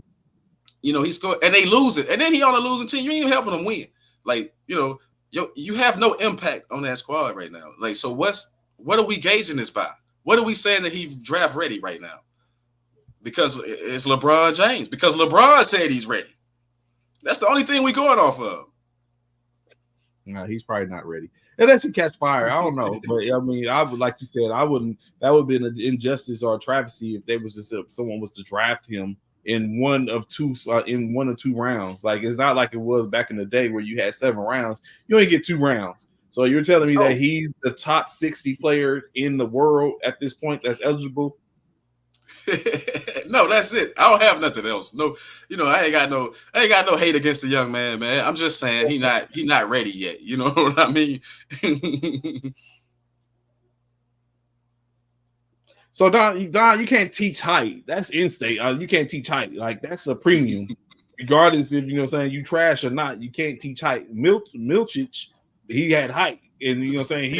He scored and they lose it, and then he on a losing team. You ain't even helping them win. Like you have no impact on that squad right now. Like, so what are we gauging this by? What are we saying that he's draft ready right now? Because it's LeBron James. Because LeBron said he's ready. That's the only thing we going off of. No, he's probably not ready. Unless he catch fire. I don't know. But I mean, I would, like you said, I wouldn't. That would be an injustice or a travesty if someone was to draft him in one of two rounds. Like, it's not like it was back in the day where you had 7 rounds. You only get 2 rounds. So you're telling me that he's the top 60 player in the world at this point that's eligible? No, that's it. I don't have nothing else. No, I ain't got no hate against the young man. I'm just saying he not ready yet. You know what I mean? So Don, you can't teach height. That's in-state. You can't teach height. Like, that's a premium. Regardless if you trash or not, you can't teach height. Milcic, he had height. And he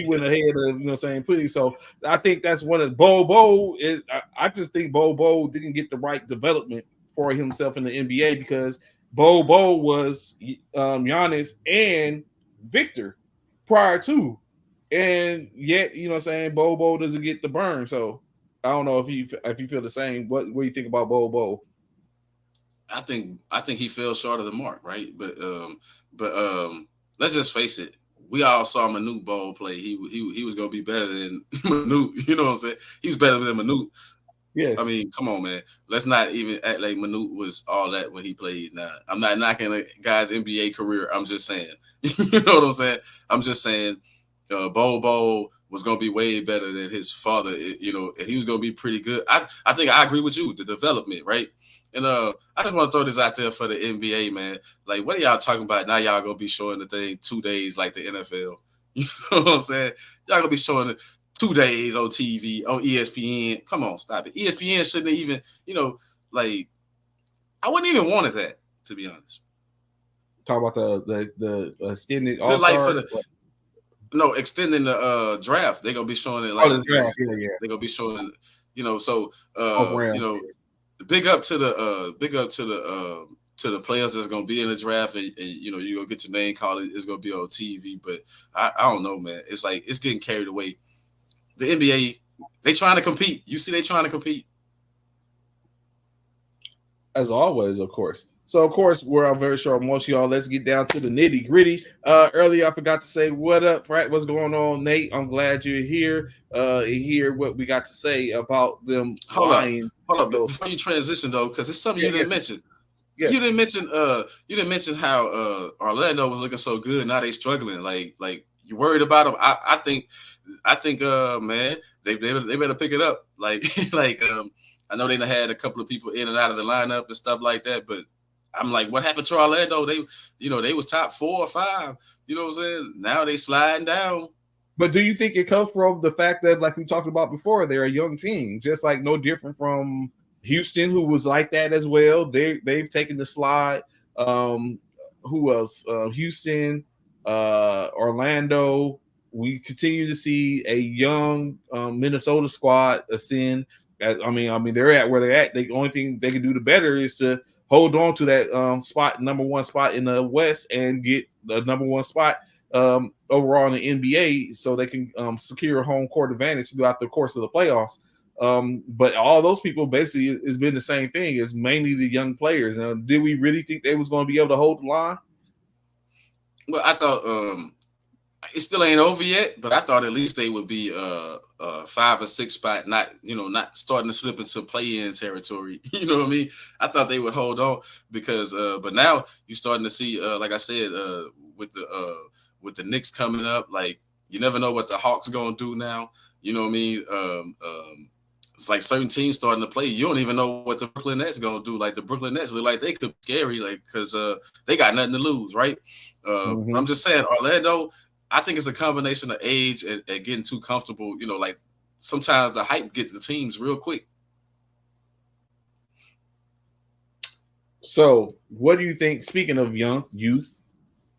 went ahead of putting. So I think that's one of Bo is. I just think Bo didn't get the right development for himself in the NBA because Bo was Giannis and Victor prior to, and yet Bo doesn't get the burn. So I don't know if you feel the same. What do you think about Bo? I think he fell short of the mark, right? But let's just face it. We all saw Manute Bol play. He was gonna be better than Manute. You know what I'm saying? He was better than Manute. Yes. I mean, come on, man. Let's not even act like Manute was all that when he played. Now, I'm not knocking a guy's NBA career. I'm just saying. You know what I'm saying? I'm just saying Bol was gonna be way better than his father. And he was gonna be pretty good. I think I agree with you. The development, right? And I just want to throw this out there for the NBA, man. Like, what are y'all talking about? Now y'all gonna be showing the thing 2 days like the NFL. You know what I'm saying? Y'all gonna be showing it 2 days on TV, on ESPN. Come on, stop it. ESPN shouldn't even, like, I wouldn't even wanted that, to be honest. Talk about the extended all-star. Extending the draft. They're gonna be showing it like the draft. They're gonna be showing, big up to the players that's gonna be in the draft, and you're gonna get your name called. It's gonna be on TV, but I don't know, man. It's like it's getting carried away. The NBA, they trying to compete. You see, they trying to compete. As always, of course. So, of course, we're very short most of y'all. Let's get down to the nitty gritty. Earlier, I forgot to say what up, right? What's going on, Nate? I'm glad you're here. Hear what we got to say about them. Hold up. Before you transition, though, because it's something you didn't mention. Yes. You didn't mention how Orlando was looking so good. Now they struggling. Like you worried about them. I think, man, they better pick it up. I know they done had a couple of people in and out of the lineup and stuff like that, but I'm like, what happened to Orlando? They was top 4 or 5. You know what I'm saying? Now they sliding down. But do you think it comes from the fact that, like we talked about before, they're a young team, just like no different from Houston, who was like that as well? They've taken the slide. Who else? Houston, Orlando. We continue to see a young Minnesota squad ascend. I mean, they're at where they're at. The only thing they can do the better is to hold on to that number 1 spot in the West, and get the number 1 spot overall in the NBA, so they can secure home court advantage throughout the course of the playoffs. But all those people basically has been the same thing. It's mainly the young players. And did we really think they was going to be able to hold the line? Well, I thought it still ain't over yet, but I thought at least they would be 5 or 6 spot, not starting to slip into play-in territory. You know what I mean? I thought they would hold on because, but now you're starting to see, like I said, with the Knicks coming up, like you never know what the Hawks gonna do now. You know what I mean? It's like certain teams starting to play. You don't even know what the Brooklyn Nets gonna do. Like the Brooklyn Nets look like they could be scary, like because they got nothing to lose, right? But I'm just saying, Orlando. I think it's a combination of age and getting too comfortable. You know, like sometimes the hype gets the teams real quick. So, what do you think? Speaking of young youth,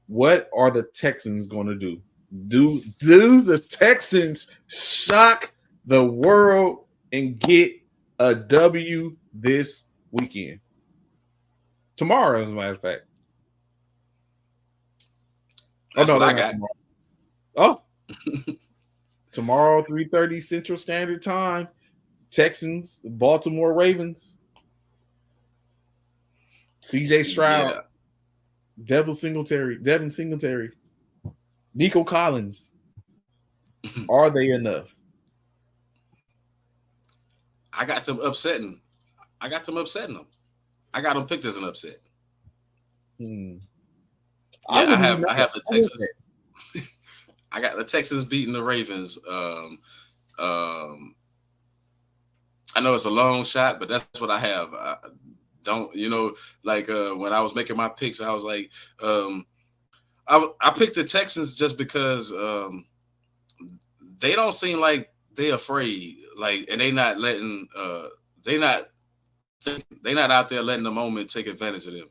what are the Texans going to do? Do the Texans shock the world and get a W this weekend? Tomorrow, as a matter of fact. That's what I got. Oh, tomorrow, 3:30 Central Standard Time. Texans, Baltimore Ravens. CJ Stroud, Devin Singletary, Nico Collins. Are they enough? I got them upsetting. I got them picked as an upset. Yeah, I have the Texans. I got the Texans beating the Ravens. I know it's a long shot, but that's what I have. When I was making my picks, I was like, I picked the Texans just because they don't seem like they're afraid, like, and they not letting they not out there letting the moment take advantage of them.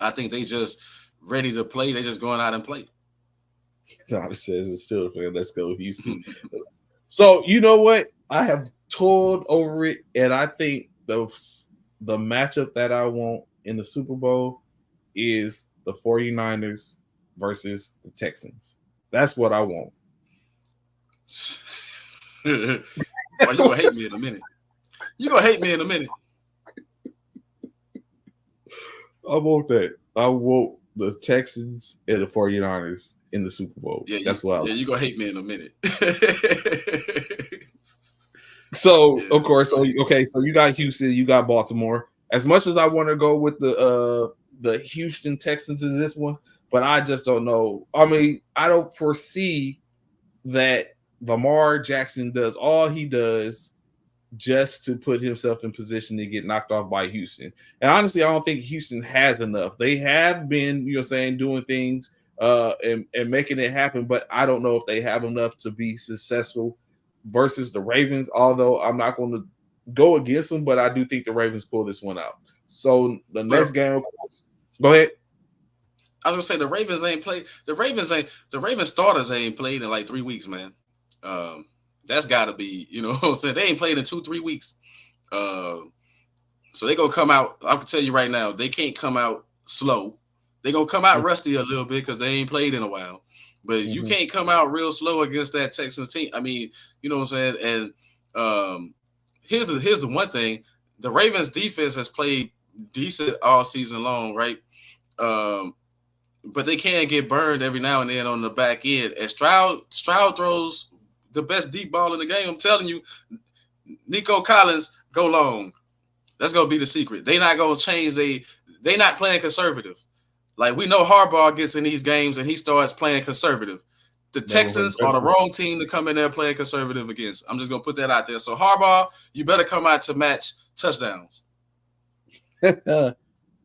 I think they just ready to play. They just going out and play. Thomas says it's still fair. Let's go, Houston. So you know what? I have toiled over it, and I think the matchup that I want in the Super Bowl is the 49ers versus the Texans. That's what I want. Well, you're gonna hate me in a minute. I want that. I want the Texans and the 49ers in the Super Bowl. Yeah, that's what I want. Yeah, you're gonna hate me in a minute. So, of course, so you got Houston, you got Baltimore. As much as I want to go with the Houston Texans in this one, but I just don't know. I mean, I don't foresee that Lamar Jackson does all he does just to put himself in position to get knocked off by Houston. And honestly, I don't think Houston has enough. They have been, doing things and making it happen, but I don't know if they have enough to be successful versus the Ravens, although I'm not going to go against them, but I do think the Ravens pull this one out. So the next game, go ahead. I was gonna say the Ravens ain't played. The Ravens starters ain't played in like 3 weeks, man. That's got to be, what I'm saying. They ain't played in 2-3 weeks. So they gonna come out. I can tell you right now, they can't come out slow. They gonna come out rusty a little bit because they ain't played in a while. But you can't come out real slow against that Texans team. I mean, you know what I'm saying? And here's the one thing. The Ravens defense has played decent all season long, right? But they can get burned every now and then on the back end. And Stroud throws the best deep ball in the game. I'm telling you, Nico Collins, go long. That's going to be the secret. They not going to change. They not playing conservative. Like, we know Harbaugh gets in these games and he starts playing conservative. The Texans are the wrong team to come in there playing conservative against. I'm just going to put that out there. So, Harbaugh, you better come out to match touchdowns.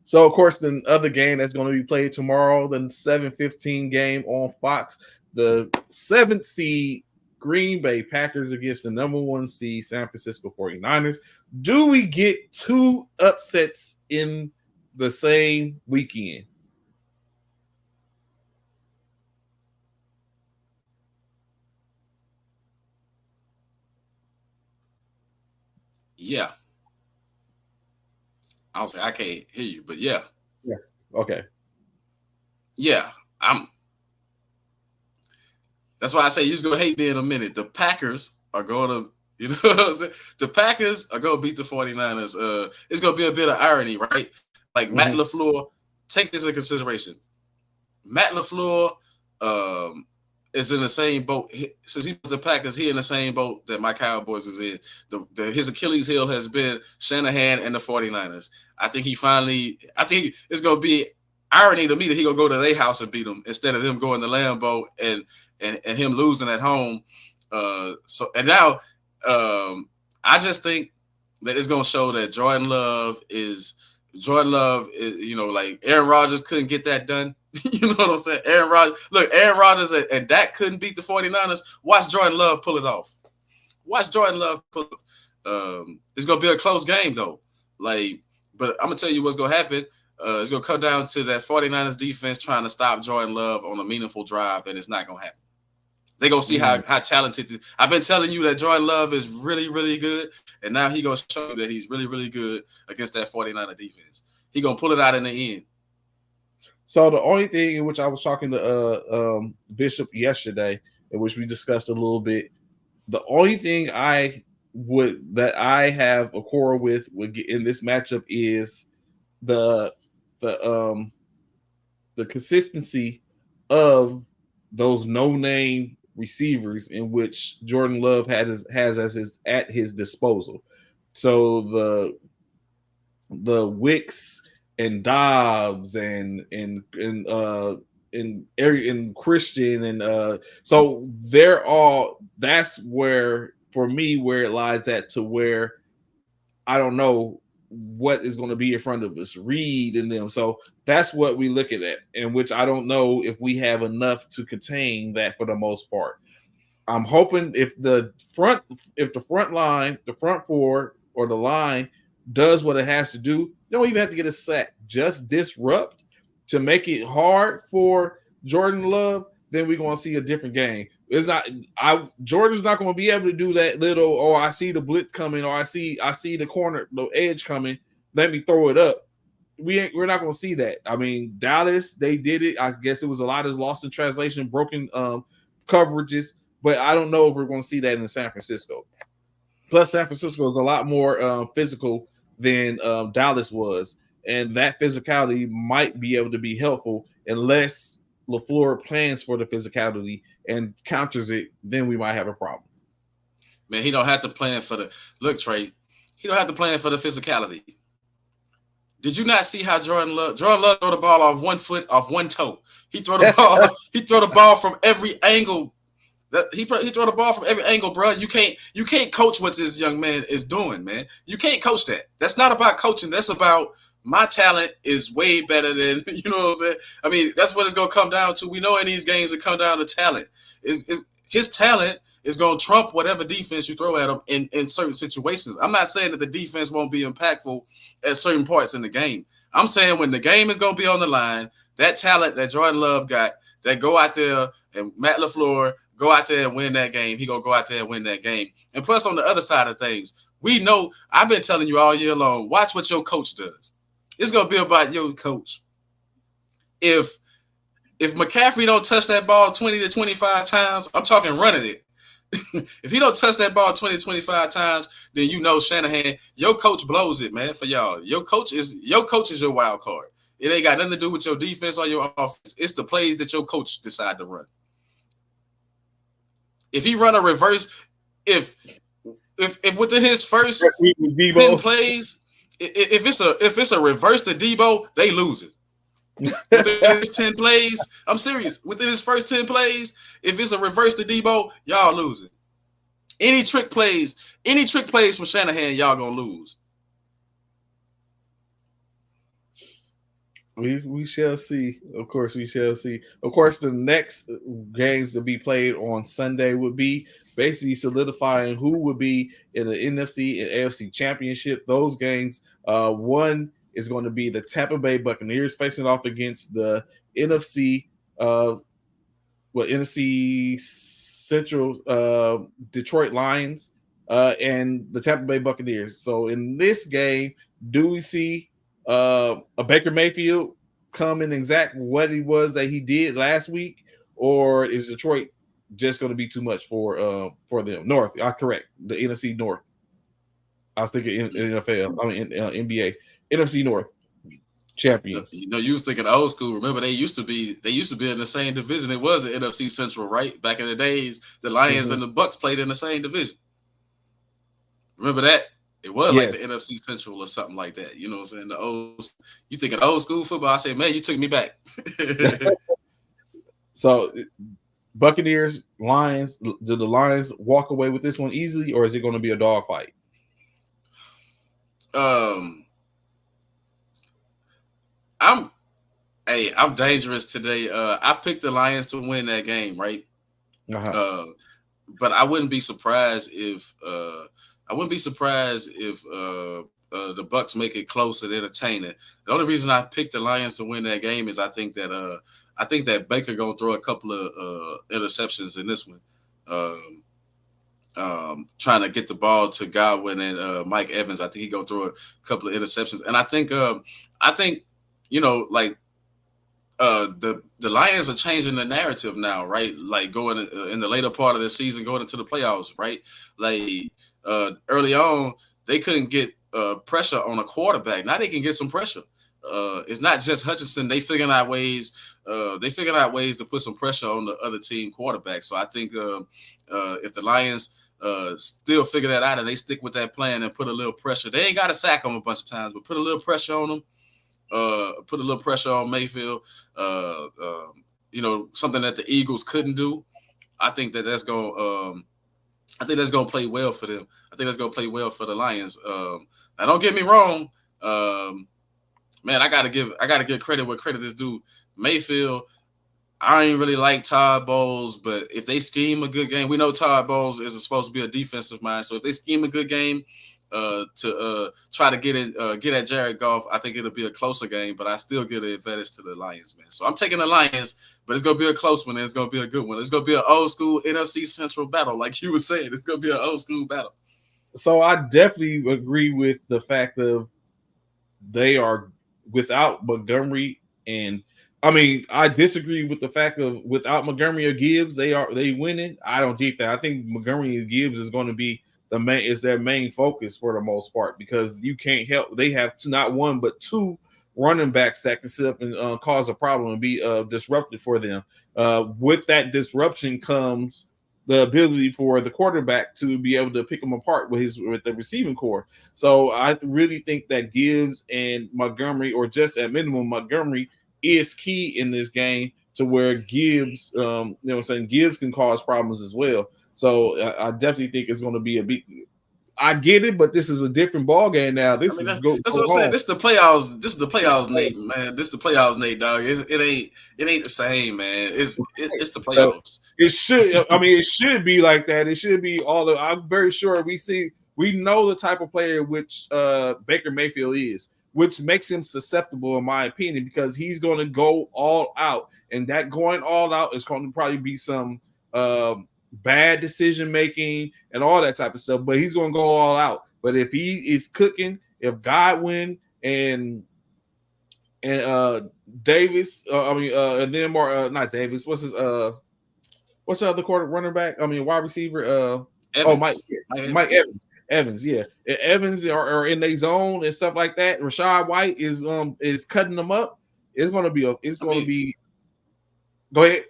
So, of course, the other game that's going to be played tomorrow, the 7:15 game on Fox, the 7th seed Green Bay Packers against the number 1 seed San Francisco 49ers. Do we get 2 upsets in the same weekend? Yeah. I was like, I can't hear you, but yeah. Yeah. Okay. Yeah. That's why I say you're going to hate me in a minute. The Packers are going to, the Packers are going to beat the 49ers. It's going to be a bit of irony, right? Like Matt LaFleur, take this into consideration. Matt LaFleur is in the same boat. Since he put the Packers, he in the same boat that my Cowboys is in. His Achilles heel has been Shanahan and the 49ers. I think it's going to be irony to me that he going to go to their house and beat them instead of them going to Lambeau and him losing at home. And now I just think that it's gonna show that Jordan Love is, like Aaron Rodgers couldn't get that done. You know what I'm saying? Aaron Rodgers and Dak couldn't beat the 49ers. Watch Jordan Love pull it off. It's gonna be a close game though. But I'm gonna tell you what's gonna happen. It's gonna come down to that 49ers defense trying to stop Jordan Love on a meaningful drive, and it's not gonna happen. They're gonna see how talented. I've been telling you that Jordan Love is really, really good, and now he's gonna show you that he's really, really good against that 49er defense. He's gonna pull it out in the end. So the only thing in which I was talking to Bishop yesterday, in which we discussed a little bit, the only thing I have a quarrel with in this matchup is the consistency of those no-name receivers in which Jordan Love has at his disposal. So the Wicks and Dobbs and Christian and so they're all. That's where for me where it lies at, to where I don't know what is going to be in front of us, Reed and them. So that's what we look at, in which I don't know if we have enough to contain that for the most part. I'm hoping if the front line, the front four or the line does what it has to do, you don't even have to get a sack. Just disrupt to make it hard for Jordan Love, then we're going to see a different game. Jordan's not going to be able to do that little, I see the blitz coming, or I see the corner, the edge coming, let me throw it up. We're not going to see that. I mean, Dallas, they did it. I guess it was a lot of lost in translation, broken coverages, but I don't know if we're going to see that in San Francisco. Plus, San Francisco is a lot more physical than Dallas was, and that physicality might be able to be helpful unless LaFleur plans for the physicality and counters it. Then we might have a problem. Man, he don't have to plan for Trey. He don't have to plan for the physicality. Did you not see how Jordan Love throw the ball off one foot, off one toe? He throw the ball. He throw the ball from every angle. He throw the ball from every angle, bro. You can't coach what this young man is doing, man. You can't coach that. That's not about coaching. That's about my talent is way better than, you know what I'm saying? I mean, that's what it's gonna come down to. We know in these games it come down to talent. His talent is gonna trump whatever defense you throw at him in certain situations. I'm not saying that the defense won't be impactful at certain parts in the game. I'm saying when the game is gonna be on the line, that talent that Jordan Love got, that go out there and Matt LaFleur go out there and win that game. He gonna go out there and win that game. And plus, on the other side of things, we know I've been telling you all year long. Watch what your coach does. It's gonna be about your coach. If McCaffrey don't touch that ball 20 to 25 times, I'm talking running it. If he don't touch that ball 20 to 25 times, then you know Shanahan, your coach blows it, man. For y'all, your coach is your wild card. It ain't got nothing to do with your defense or your offense. It's the plays that your coach decide to run. If he run a reverse, if within his first 10 plays, if it's a reverse to Debo, they lose it. Within his 10 plays, I'm serious. Within his first 10 plays, if it's a reverse to Debo, y'all lose it. Any trick plays from Shanahan, y'all gonna lose. We shall see. Of course, we shall see. Of course, the next games to be played on Sunday would be basically solidifying who would be in the NFC and AFC championship. Those games, one is going to be the Tampa Bay Buccaneers facing off against the NFC Central Detroit Lions and the Tampa Bay Buccaneers. So in this game, do we see a Baker Mayfield come in exact what he was that he did last week, or is Detroit just going to be too much for them? North, correct. The NFC North. I was thinking NFL. I mean NBA. NFC North champions. You know, you was thinking old school. Remember, they used to be in the same division. It was the NFC Central, right? Back in the days, the Lions and the Bucks played in the same division. Remember that? It was like the NFC Central or something like that. You know what I'm saying? You thinking old school football? I say, man, you took me back. So Buccaneers, Lions. Do the Lions walk away with this one easily, or is it going to be a dogfight? I'm dangerous today. I picked the Lions to win that game, right? But I wouldn't be surprised if the Bucks make it close and entertaining. The only reason I picked the Lions to win that game is I think that Baker gonna throw a couple of interceptions in this one, trying to get the ball to Godwin and Mike Evans. I think he gonna throw a couple of interceptions, and I think like. The Lions are changing the narrative now, right? Like going in the later part of the season, going into the playoffs, right? Like early on, they couldn't get pressure on a quarterback. Now they can get some pressure. It's not just Hutchinson. They figuring out ways. To put some pressure on the other team quarterback. So I think if the Lions still figure that out and they stick with that plan and put a little pressure, they ain't got to sack them a bunch of times, but put a little pressure on them. Put a little pressure on Mayfield. Something that the Eagles couldn't do. I think that's going. I think that's going to play well for them. I think that's going to play well for the Lions. Now, don't get me wrong, man. I gotta give credit where credit is due. Mayfield. I ain't really like Todd Bowles, but if they scheme a good game, we know Todd Bowles is supposed to be a defensive mind. So if they scheme a good game, to try to get at Jared Goff, I think it'll be a closer game, but I still give the advantage to the Lions, man. So I'm taking the Lions, but it's gonna be a close one and it's gonna be a good one. It's gonna be an old school NFC Central battle, like you were saying. It's gonna be an old school battle. So I definitely agree with the fact of they are without Montgomery, and I disagree with the fact of without Montgomery or Gibbs, they winning. I don't think that. I think Montgomery and Gibbs is going to be their main focus for the most part, because you can't help. They have not one but two running backs that can sit up and cause a problem and be disruptive for them. With that disruption comes the ability for the quarterback to be able to pick them apart with the receiving core. So I really think that Gibbs and Montgomery, or just at minimum Montgomery, is key in this game to where Gibbs, Gibbs can cause problems as well. So I definitely think it's going to be a big. I get it, but this is a different ball game now. That's what I'm saying. This is the playoffs. This is the playoffs, Nate. Man, this is the playoffs, Nate. Dog. It ain't the same, man. It's the playoffs. It should. It should be like that. It should be all. I'm very sure we know the type of player which Baker Mayfield is, which makes him susceptible, in my opinion, because he's going to go all out, and that going all out is going to probably be some bad decision making and all that type of stuff, but he's going to go all out. But if he is cooking, if Godwin and Davis, and then more, not Davis. What's the other running back? Wide receiver. Evans. Mike Evans. Yeah, if Evans are in their zone and stuff like that. Rashad White is cutting them up. It's going to be. Go ahead.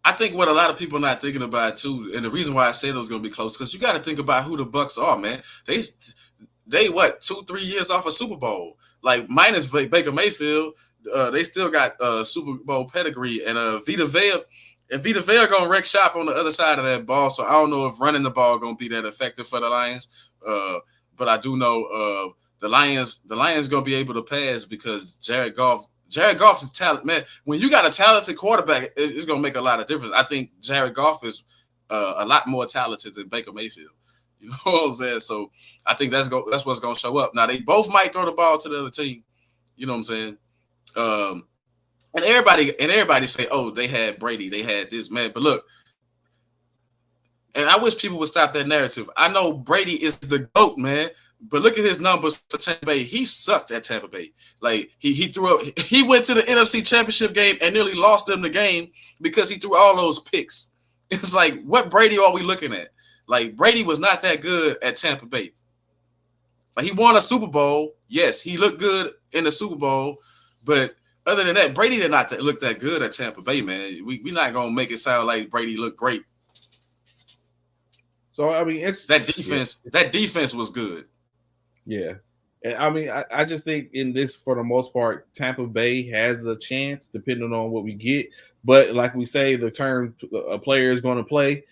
I think what a lot of people are not thinking about too, and the reason why I said it was going to be close, because you got to think about who the Bucks are, man. They what 2-3 years off a Super Bowl, like minus Baker Mayfield. They still got Super Bowl pedigree, and Vita Vea gonna wreck shop on the other side of that ball. So I don't know if running the ball gonna be that effective for the Lions, but I do know the Lions gonna be able to pass because Jared Goff is talent, man. When you got a talented quarterback, it's going to make a lot of difference. I think Jared Goff is a lot more talented than Baker Mayfield. You know what I'm saying? So I think that's what's going to show up. Now, they both might throw the ball to the other team. You know what I'm saying? And everybody say, oh, they had Brady. They had this, man. But look, and I wish people would stop that narrative. I know Brady is the GOAT, man. But look at his numbers for Tampa Bay. He sucked at Tampa Bay. Like he threw up. He went to the NFC Championship game and nearly lost them the game because he threw all those picks. It's like, what Brady are we looking at? Like Brady was not that good at Tampa Bay. Like he won a Super Bowl. Yes, he looked good in the Super Bowl, but other than that, Brady did not look that good at Tampa Bay, man. We're not gonna make it sound like Brady looked great. So it's that defense. Yeah. That defense was good. Yeah, And I mean, I just think in this, for the most part, Tampa Bay has a chance, depending on what we get. But like we say, the term a player is going to play.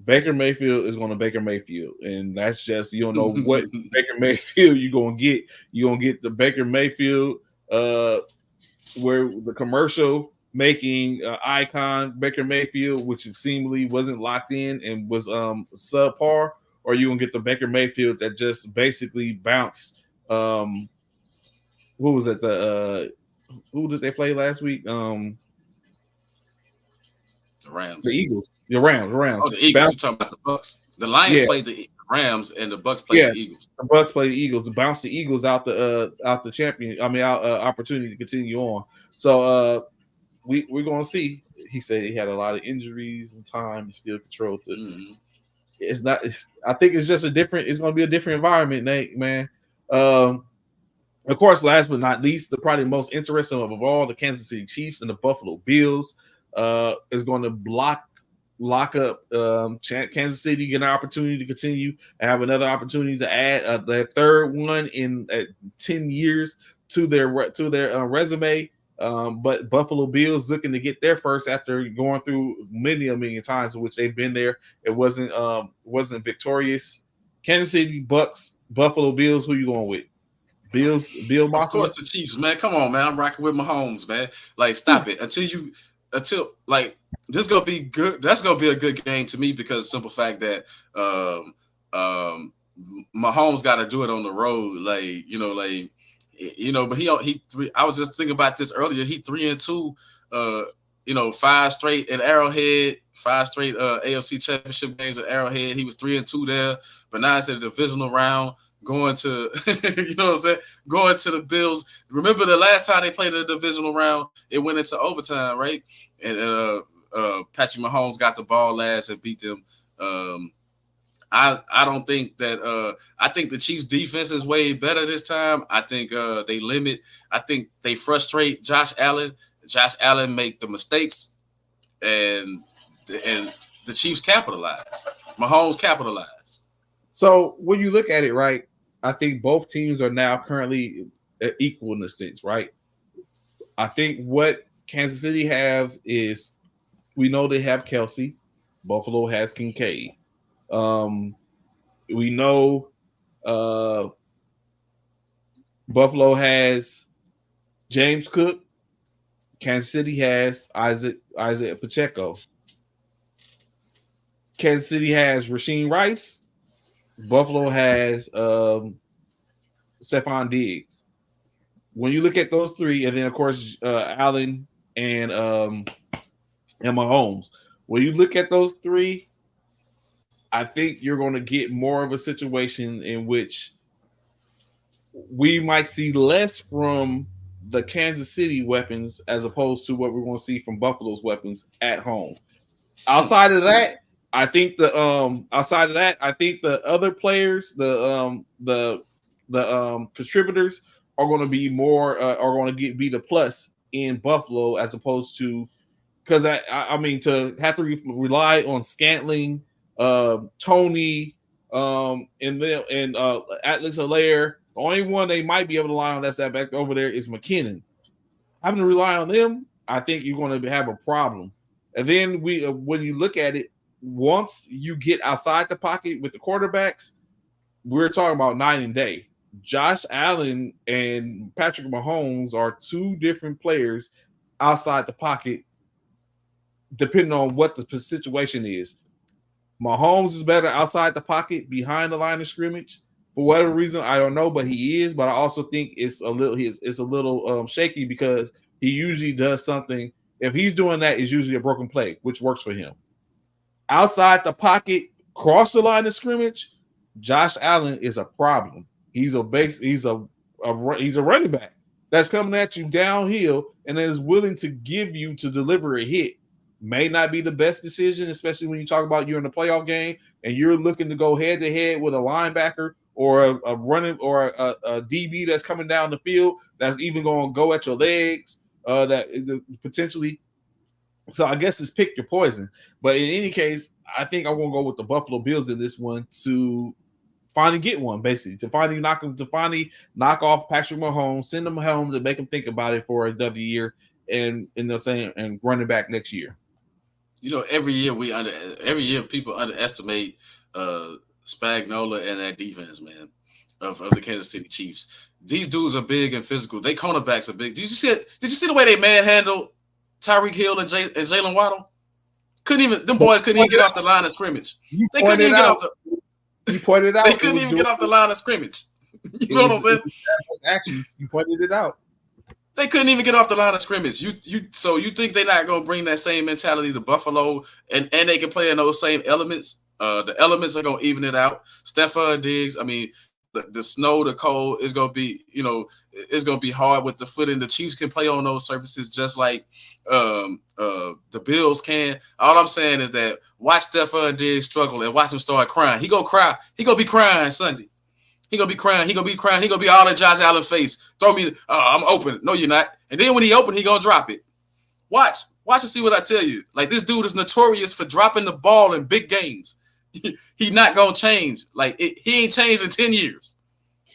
Baker Mayfield is going to Baker Mayfield, and that's just, you don't know what Baker Mayfield you're going to get. You're going to get the Baker Mayfield, where the commercial making icon Baker Mayfield, which seemingly wasn't locked in and was subpar, or you gonna get the Baker Mayfield that just basically bounced. Who was it? Who did they play last week? The Rams. The Eagles. The Rams. Oh, the Eagles. You're talking about the Bucks. The Lions played the Rams, and the Bucks played the Eagles. The Bucks played the Eagles. To bounce the Eagles out the champion. I mean, out opportunity to continue on. So we're gonna see. He said he had a lot of injuries and time to still control it. Mm-hmm. It's not. I think it's just a different. It's gonna be a different environment, Nate. Man. Of course, last but not least, the probably most interesting of all, the Kansas City Chiefs and the Buffalo Bills is going to lock up Kansas City, get an opportunity to continue and have another opportunity to add their third one in 10 years to their resume. But Buffalo Bills looking to get their first after going through many a million times in which they've been there. It wasn't victorious. Kansas City, Bucks, Buffalo Bills. Who you going with? Bill Of course, the Chiefs, man. Come on, man. I'm rocking with Mahomes, man. Like, stop it. Until like this gonna be good. That's gonna be a good game to me because simple fact that Mahomes got to do it on the road, But he three. I was just thinking about this earlier. He 3-2. 5 straight at Arrowhead, 5 straight AFC Championship games at Arrowhead. He was 3-2 there, but now it's at the divisional round. Going to, going to the Bills. Remember the last time they played the divisional round, it went into overtime, right? And Patrick Mahomes got the ball last and beat them. I don't think that. I think the Chiefs' defense is way better this time. I think they limit. I think they frustrate Josh Allen. Josh Allen make the mistakes, and the Chiefs capitalize. Mahomes capitalize. So when you look at it, right, I think both teams are now currently equal in a sense, right? I think what Kansas City have is, we know they have Kelsey. Buffalo has Kincaid. We know Buffalo has James Cook. Kansas City has Isaac Pacheco. Kansas City has Rasheed Rice. Buffalo has Stephon Diggs. When you look at those three, and then of course Allen and Mahomes. When you look at those three, I think you're going to get more of a situation in which we might see less from the Kansas City weapons as opposed to what we're going to see from Buffalo's weapons at home. Outside of that, I think the other players, the contributors are going to be more are going to be the plus in Buffalo as opposed to, because I mean, to have to rely on Scantling, Tony, and Atlas Allaire. The only one they might be able to rely on that's that back over there is McKinnon. Having to rely on them, I think you're going to have a problem. And then when you look at it, once you get outside the pocket with the quarterbacks, we're talking about night and day. Josh Allen and Patrick Mahomes are two different players outside the pocket, depending on what the situation is. Mahomes is better outside the pocket, behind the line of scrimmage. For whatever reason, I don't know, but he is. But I also think it's a little shaky because he usually does something. If he's doing that, it's usually a broken play, which works for him. Outside the pocket, cross the line of scrimmage, Josh Allen is a problem. He's a running back that's coming at you downhill and is willing to deliver a hit. May not be the best decision, especially when you talk about you're in a playoff game and you're looking to go head to head with a linebacker or a running or a DB that's coming down the field that's even going to go at your legs. That potentially. So I guess it's pick your poison. But in any case, I think I'm going to go with the Buffalo Bills in this one to finally get one, basically, to finally knock off Patrick Mahomes, send him home to make him think about it for another year, and they're saying and running back next year. Every year people underestimate Spagnuolo and that defense, man, of the Kansas City Chiefs. These dudes are big and physical. They cornerbacks are big. Did you see the way they manhandled Tyreek Hill and Jalen Waddle? Them boys couldn't even get off the line of scrimmage. They couldn't even get off the. You pointed out. They couldn't even get off the line of scrimmage. You know what I'm saying? Actions. You pointed it out. They couldn't even get off the line of scrimmage. So you think they're not going to bring that same mentality to Buffalo, and they can play in those same elements? The elements are going to even it out. Stephon Diggs, I mean, the snow, the cold is going to be, it's going to be hard with the footing. The Chiefs can play on those surfaces just like the Bills can. All I'm saying is that watch Stephon Diggs struggle and watch him start crying. He going to cry. He going to be crying Sunday. He gonna be crying. He gonna be crying. He gonna be all in Josh Allen's face. Throw me. I'm open. No, you're not. And then when he open, he gonna drop it. Watch and see what I tell you. Like, this dude is notorious for dropping the ball in big games. He not gonna change. Like, he ain't changed in 10 years.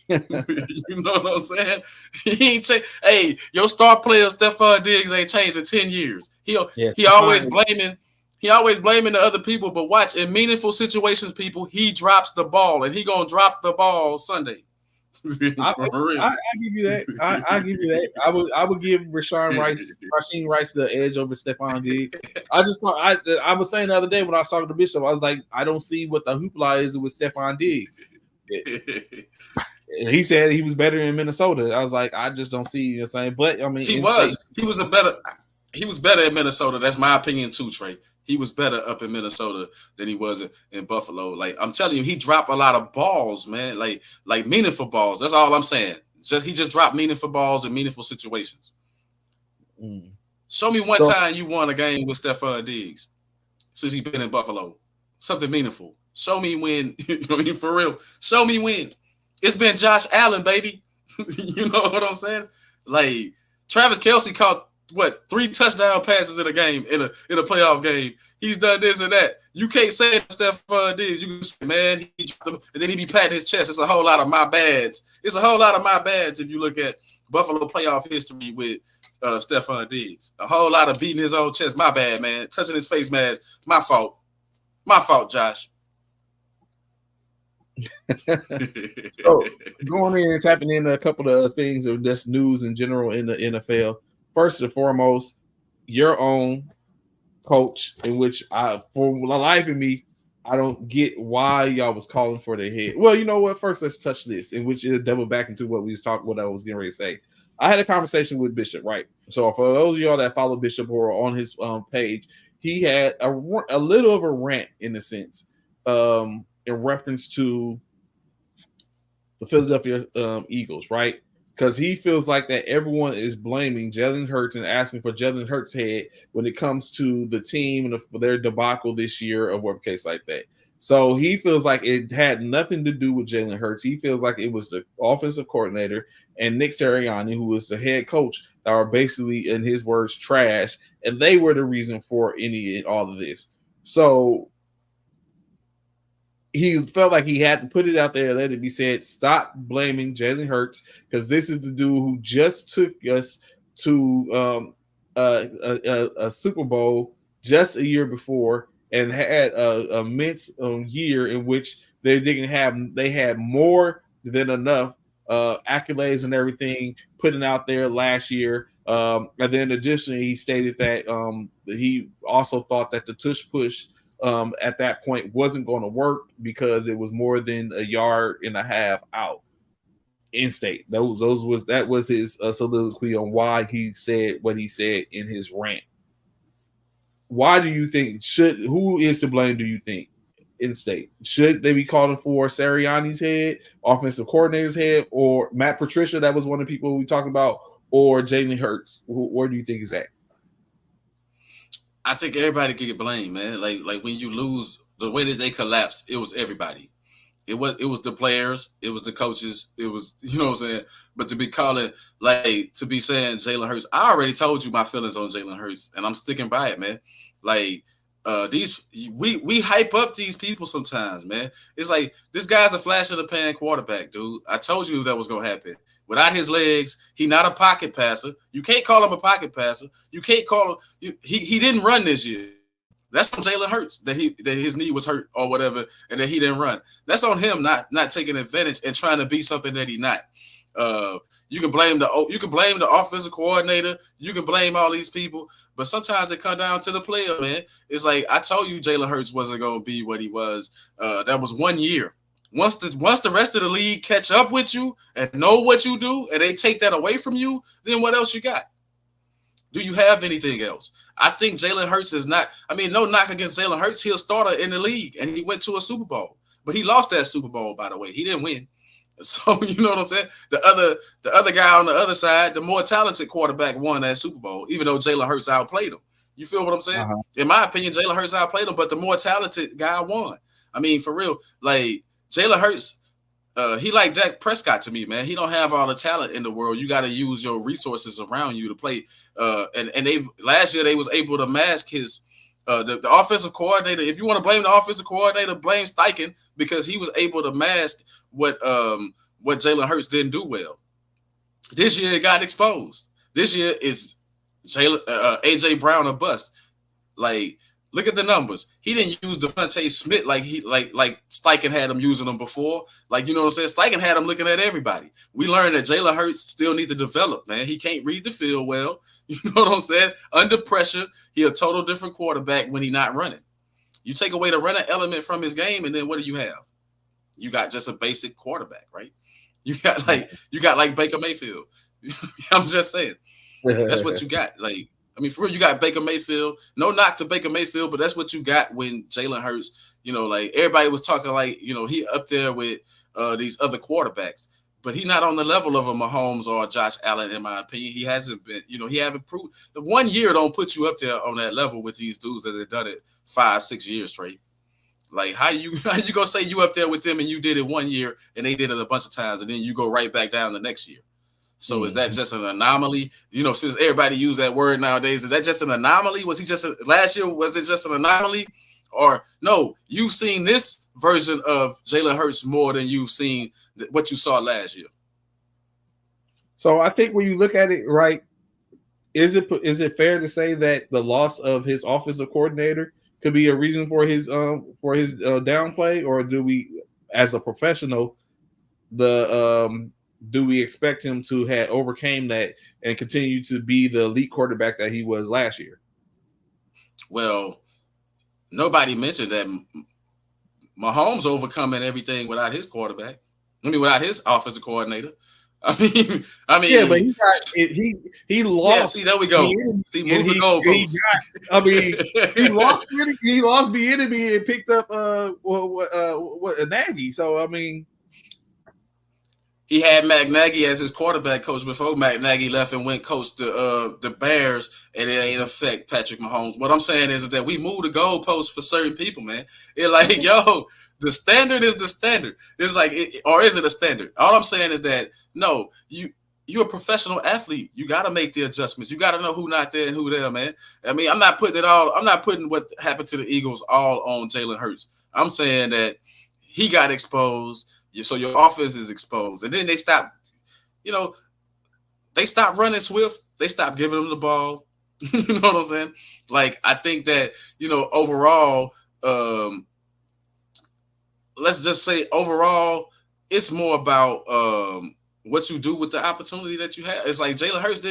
You know what I'm saying? He ain't changed. Hey, your star player Stephon Diggs ain't changed in 10 years. He always blaming. He always blaming the other people, but watch, in meaningful situations, people, he drops the ball, and he gonna drop the ball Sunday. I give you that. I give you that. I would give Rasheen Rice the edge over Stephon Diggs. I was saying the other day when I was talking to Bishop, I was like, I don't see what the hoopla is with Stephon Diggs. He said he was better in Minnesota. I was like, I just don't see. You know what I'm saying? But I mean, he was better in Minnesota. That's my opinion too, Trey. He was better up in Minnesota than he was in Buffalo. Like, I'm telling you, he dropped a lot of balls, man. Like meaningful balls. That's all I'm saying. He just dropped meaningful balls in meaningful situations. Show me one time you won a game with Stephon Diggs since he's been in Buffalo. Something meaningful. Show me when. You know what I mean? For real. Show me when. It's been Josh Allen, baby. You know what I'm saying? Like, Travis Kelce caught 3 touchdown passes in a game, in a playoff game. He's done this and that. You can't say Stephon Diggs. You can say, man, he dropped them, and then he be patting his chest. It's a whole lot of my bads. It's a whole lot of my bads if you look at Buffalo playoff history with Stephon Diggs. A whole lot of beating his own chest. My bad, man. Touching his face mask. My fault. My fault, Josh. So, going in and tapping into a couple of things of this news in general in the NFL. First and foremost, your own coach, in which for the life of me, I don't get why y'all was calling for the head. Well, you know what? First, let's touch this, in which is double back into what I was getting ready to say. I had a conversation with Bishop, right? So for those of y'all that follow Bishop or are on his page, he had a little of a rant in a sense, in reference to the Philadelphia Eagles, right? Because he feels like that everyone is blaming Jalen Hurts and asking for Jalen Hurts' head when it comes to the team and their debacle this year or whatever case like that. So he feels like it had nothing to do with Jalen Hurts. He feels like it was the offensive coordinator and Nick Sirianni, who was the head coach, that are basically, in his words, trash, and they were the reason for all of this. So he felt like he had to put it out there and let it be said, stop blaming Jalen Hurts, because this is the dude who just took us to a Super Bowl just a year before and had a immense year in which they had more than enough accolades and everything putting out there last year. And then additionally, he stated that he also thought that the tush push at that point wasn't going to work because it was more than a yard and a half out in state. That was his soliloquy on why he said what he said in his rant. Why do you think who is to blame? Do you think in state should they be calling for Sirianni's head, offensive coordinator's head, or Matt Patricia? That was one of the people we talked about, or Jalen Hurts. Where do you think is that? I think everybody can get blamed, man. Like when you lose, the way that they collapsed, it was everybody. It was the players, it was the coaches, it was, you know what I'm saying? But to be saying Jalen Hurts, I already told you my feelings on Jalen Hurts, and I'm sticking by it, man. Like, these we hype up these people sometimes, man. It's like this guy's a flash in the pan quarterback, dude. I told you that was gonna happen. Without his legs, he not a pocket passer. You can't call him a pocket passer. You can't call him. He didn't run this year. That's on Jalen Hurts that his knee was hurt or whatever, and that he didn't run. That's on him not taking advantage and trying to be something that he's not. You can blame the offensive coordinator. You can blame all these people, but sometimes it comes down to the player, man. It's like I told you, Jalen Hurts wasn't going to be what he was. That was 1 year. Once the rest of the league catch up with you and know what you do, and they take that away from you, then what else you got? Do you have anything else? I think Jalen Hurts is not. I mean, no knock against Jalen Hurts. He's a starter in the league, and he went to a Super Bowl, but he lost that Super Bowl. By the way, he didn't win. So you know what I'm saying? The other guy on the other side, the more talented quarterback, won that Super Bowl, even though Jalen Hurts outplayed him. You feel what I'm saying? Uh-huh. In my opinion, Jalen Hurts outplayed him, but the more talented guy won. I mean, for real, like Jalen Hurts, he like Dak Prescott to me, man. He don't have all the talent in the world. You got to use your resources around you to play. And they last year they was able to mask his the offensive coordinator. If you want to blame the offensive coordinator, blame Steichen, because he was able to mask what Jalen Hurts didn't do well. This year it got exposed. This year is AJ Brown a bust. Like, look at the numbers. He didn't use Devontae Smith like Steichen had him using them before. Like, you know what I'm saying? Steichen had him looking at everybody. We learned that Jalen Hurts still needs to develop, man. He can't read the field well. You know what I'm saying? Under pressure, he a total different quarterback when he not running. You take away the running element from his game, and then what do you have? You got just a basic quarterback, right? You got like Baker Mayfield. I'm just saying. That's what you got. Like, I mean, for real, you got Baker Mayfield. No knock to Baker Mayfield, but that's what you got when Jalen Hurts, you know, like everybody was talking like, you know, he up there with these other quarterbacks, but he not on the level of a Mahomes or a Josh Allen, in my opinion. He hasn't been, you know, he haven't proved. The 1 year don't put you up there on that level with these dudes that have done it 5-6 years straight. Like, how you gonna say you up there with them and you did it 1 year and they did it a bunch of times and then you go right back down the next year? So is that just an anomaly? You know, since everybody use that word nowadays, is that just an anomaly? Was he just last year? Was it just an anomaly? Or no, you've seen this version of Jalen Hurts more than you've seen what you saw last year. So I think when you look at it, right, is it fair to say that the loss of his offensive coordinator could be a reason for his downplay, or do we, as a professional, do we expect him to have overcame that and continue to be the elite quarterback that he was last year? Well, nobody mentioned that Mahomes overcoming everything without his quarterback. I mean, without his offensive coordinator. I mean, yeah, but he lost. Yeah, see, there we go. See, move the goalposts. He lost Bieniemy and picked up Nagy. So I mean, he had Matt Nagy as his quarterback coach before Matt Nagy left and went coach the Bears, and it ain't affect Patrick Mahomes. What I'm saying is that we move the goalposts for certain people, man. It's like, yo, the standard is the standard. It's like, or is it a standard? All I'm saying is that, no, you're a professional athlete. You got to make the adjustments. You got to know who not there and who there, man. I mean, I'm not putting what happened to the Eagles all on Jalen Hurts. I'm saying that he got exposed. So your offense is exposed. And then they stop running Swift. They stop giving him the ball. You know what I'm saying? Like, I think that, you know, overall, let's just say overall, it's more about what you do with the opportunity that you have. It's like Jalen Hurts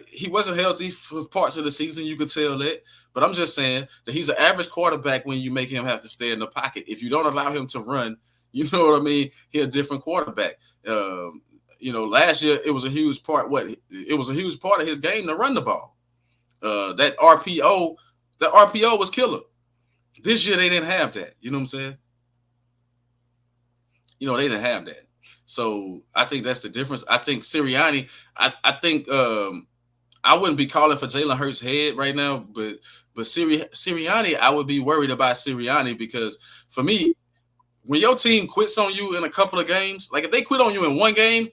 he wasn't healthy for parts of the season. You could tell that. But I'm just saying that he's an average quarterback when you make him have to stay in the pocket. If you don't allow him to run, you know what I mean? He's a different quarterback. You know, last year it was a huge part. It was a huge part of his game to run the ball. That RPO was killer. This year they didn't have that. You know what I'm saying? You know, they didn't have that. So I think that's the difference. I think Sirianni, I think I wouldn't be calling for Jalen Hurts' head right now, but Sirianni, I would be worried about Sirianni, because for me, when your team quits on you in a couple of games, like if they quit on you in one game,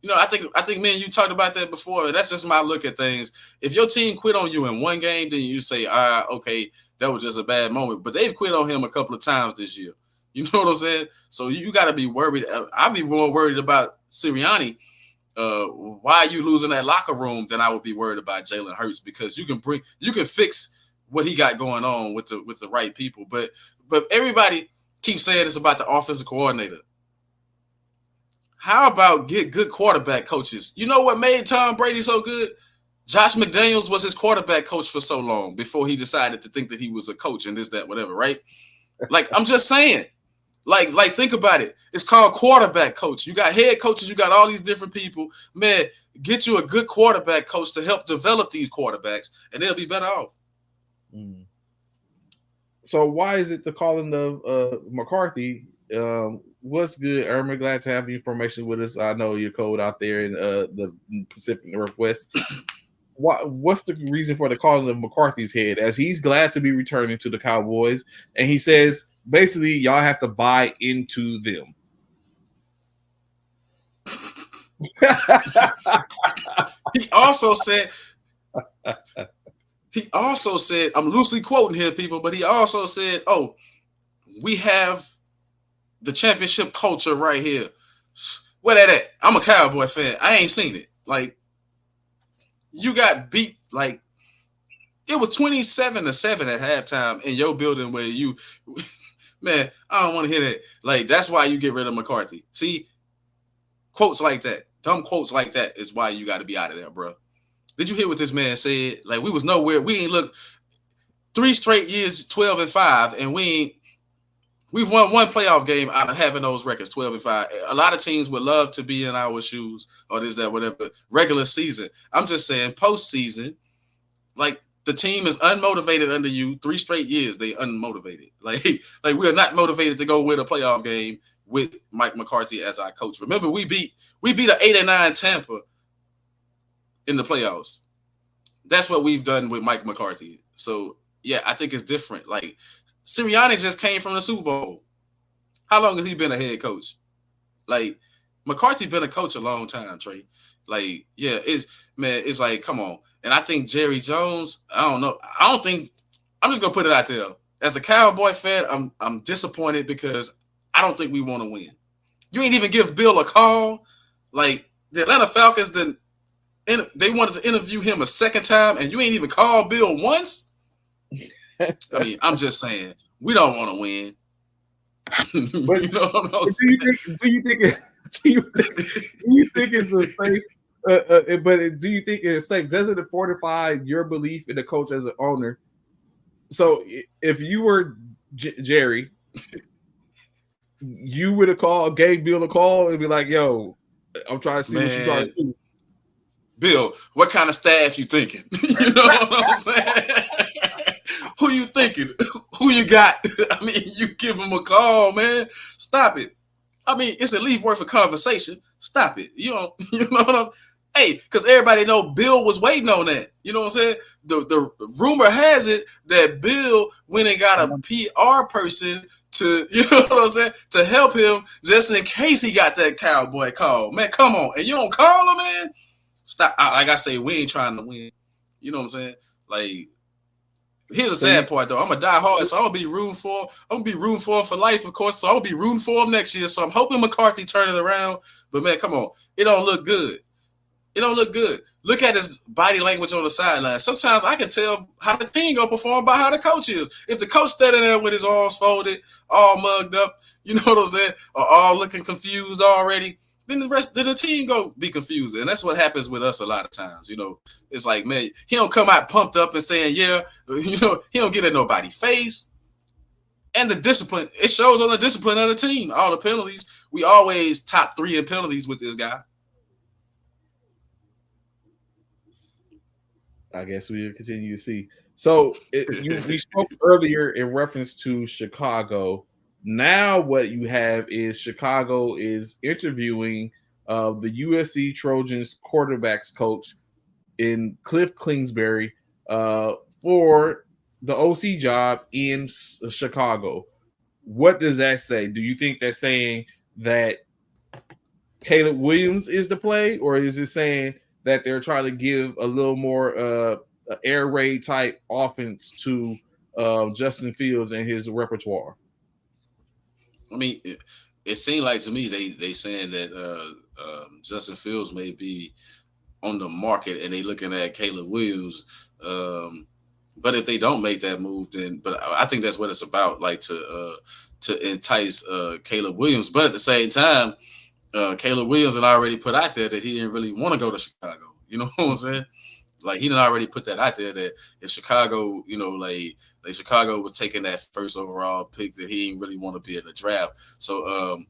you know, I think me and you talked about that before. And that's just my look at things. If your team quit on you in one game, then you say, okay, that was just a bad moment. But they've quit on him a couple of times this year. You know what I'm saying? So you got to be worried. I'd be more worried about Sirianni. Why are you losing that locker room than I would be worried about Jalen Hurts, because you can fix what he got going on with the right people. But everybody keeps saying it's about the offensive coordinator. How about get good quarterback coaches? You know what made Tom Brady so good? Josh McDaniels was his quarterback coach for so long before he decided to think that he was a coach and this, that, whatever, right? Like, I'm just saying. Like, think about it. It's called quarterback coach. You got head coaches. You got all these different people. Man, get you a good quarterback coach to help develop these quarterbacks, and they'll be better off. So why is it the calling of McCarthy? What's good, Irma? Glad to have the information with us. I know you're cold out there in the Pacific Northwest. What's the reason for the calling of McCarthy's head, as he's glad to be returning to the Cowboys, and he says basically y'all have to buy into them. He also said, I'm loosely quoting here, people, but he also said, "Oh, we have the championship culture right here." Where that at? I'm a Cowboy fan. I ain't seen it. Like, you got beat, like, it was 27-7 at halftime in your building where you, man, I don't want to hear that. Like, that's why you get rid of McCarthy. See, quotes like that, dumb quotes like that is why you got to be out of there, bro. Did you hear what this man said? Like, we was nowhere. We ain't look 3 straight years, 12-5, and we've won one playoff game out of having those records, 12-5. A lot of teams would love to be in our shoes or this, that, whatever. Regular season. I'm just saying, postseason, like, the team is unmotivated under you. 3 straight years, they unmotivated. Like we are not motivated to go win a playoff game with Mike McCarthy as our coach. Remember, we beat an 8-9 Tampa in the playoffs. That's what we've done with Mike McCarthy. So, yeah, I think it's different. Like, Sirianni just came from the Super Bowl. How long has he been a head coach? Like, McCarthy been a coach a long time, Trey. Like, yeah, it's like, come on. And I think Jerry Jones, I don't know. I'm just gonna put it out there. As a Cowboy fan, I'm disappointed because I don't think we want to win. You ain't even give Bill a call. Like, the Atlanta Falcons they wanted to interview him a second time, and you ain't even called Bill once. I mean, I'm just saying, we don't want to win. But, you know what I'm saying? Do you think it's a safe? But do you think it's safe? Doesn't it fortify your belief in the coach as an owner? So if you were Jerry, you would have gave Bill a call and be like, "Yo, I'm trying to see what you're trying to do." Bill, what kind of staff you thinking? You know what I'm saying? Who you thinking? Who you got? I mean, you give him a call, man. Stop it. I mean, it's at least worth a conversation. Stop it. You know what I'm saying? Hey, because everybody know Bill was waiting on that. You know what I'm saying? The rumor has it that Bill went and got a PR person to, you know what I'm saying, to help him just in case he got that Cowboy call. Man, come on. And you don't call him, man? Stop. Like I say, we ain't trying to win. You know what I'm saying? Like, here's the sad part, though. I'm going to die hard, so I'm going to be rooting for him. I'm going to be rooting for him for life, of course, so I'm going to be rooting for him next year. So I'm hoping McCarthy turn it around. But, man, come on. It don't look good. It don't look good. Look at his body language on the sideline. Sometimes I can tell how the team going to perform by how the coach is. If the coach standing there with his arms folded, all mugged up, you know what I'm saying, or all looking confused already, then the team go be confused. And that's what happens with us a lot of times. You know, it's like, man, he don't come out pumped up and saying, yeah, you know, he don't get in nobody's face. And the discipline, it shows on the discipline of the team. All the penalties, we always top 3 in penalties with this guy. I guess we'll continue to see. So we spoke earlier in reference to Chicago. Now what you have is Chicago is interviewing the USC Trojans quarterbacks coach in Cliff Kingsbury for the OC job in Chicago. What does that say? Do you think that's saying that Caleb Williams is the play, or is it saying that they're trying to give a little more air raid type offense to Justin Fields and his repertoire? I mean, it seemed like to me they saying that Justin Fields may be on the market, and they looking at Caleb Williams. But if they don't make that move, then but I think that's what it's about, like to entice Caleb Williams. But at the same time, Caleb Williams had already put out there that he didn't really want to go to Chicago. You know what I'm saying? Like he done already put that out there that if Chicago, like Chicago was taking that first overall pick, that he didn't really want to be in the draft. So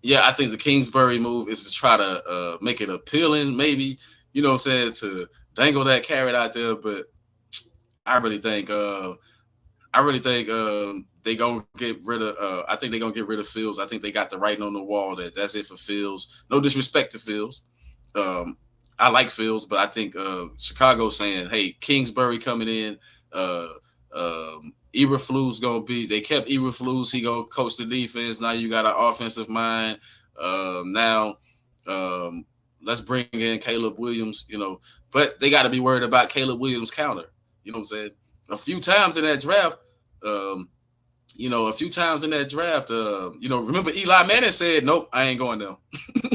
yeah, I think the Kingsbury move is to try to make it appealing, maybe, you know what I'm saying, to dangle that carrot out there. But I really think they gonna get rid of. I think they gonna get rid of Fields. I think they got the writing on the wall that that's it for Fields. No disrespect to Fields. I like Fields, but I think Chicago saying, "Hey, Kingsbury coming in. Eberflus gonna be." They kept Eberflus. He gonna coach the defense. Now you got an offensive mind. Now let's bring in Caleb Williams. But they got to be worried about Caleb Williams' counter. You know what I'm saying? A few times in that draft, remember Eli Manning said, "Nope, I ain't going there."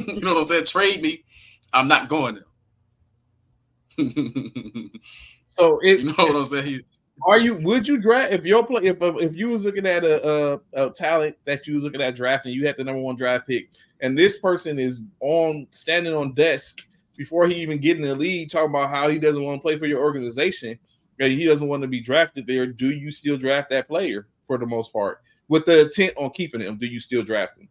You know what I'm saying? Trade me. I'm not going there. So you know what I'm saying? Would you draft if you was looking at a talent that you was looking at drafting, you had the number 1 draft pick, and this person is standing on desk before he even get in the league talking about how he doesn't want to play for your organization, and he doesn't want to be drafted there, do you still draft that player for the most part with the intent on keeping him? Do you still draft him?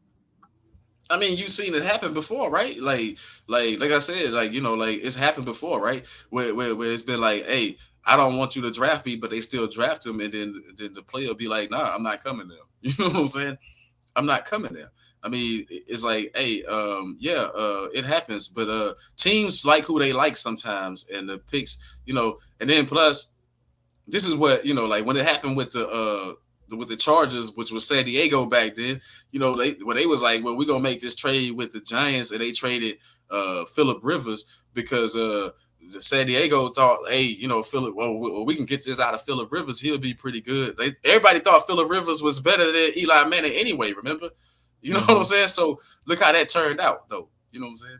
I mean, you've seen it happen before, right? Like I said, it's happened before, right? Where it's been like, hey, I don't want you to draft me, but they still draft him, and then the player will be like, nah, I'm not coming there. You know what I'm saying? I'm not coming there. I mean, it's like, hey, it happens, but teams like who they like sometimes, and the picks, and then plus, this is what like when it happened with the Chargers, which was San Diego back then, they was like, well, we're gonna make this trade with the Giants, and they traded Phillip Rivers because the San Diego thought, hey, Phillip, well, we can get this out of Phillip Rivers, he'll be pretty good. Everybody thought Phillip Rivers was better than Eli Manning anyway, remember? You know what I'm saying? So look how that turned out, though. You know what I'm saying?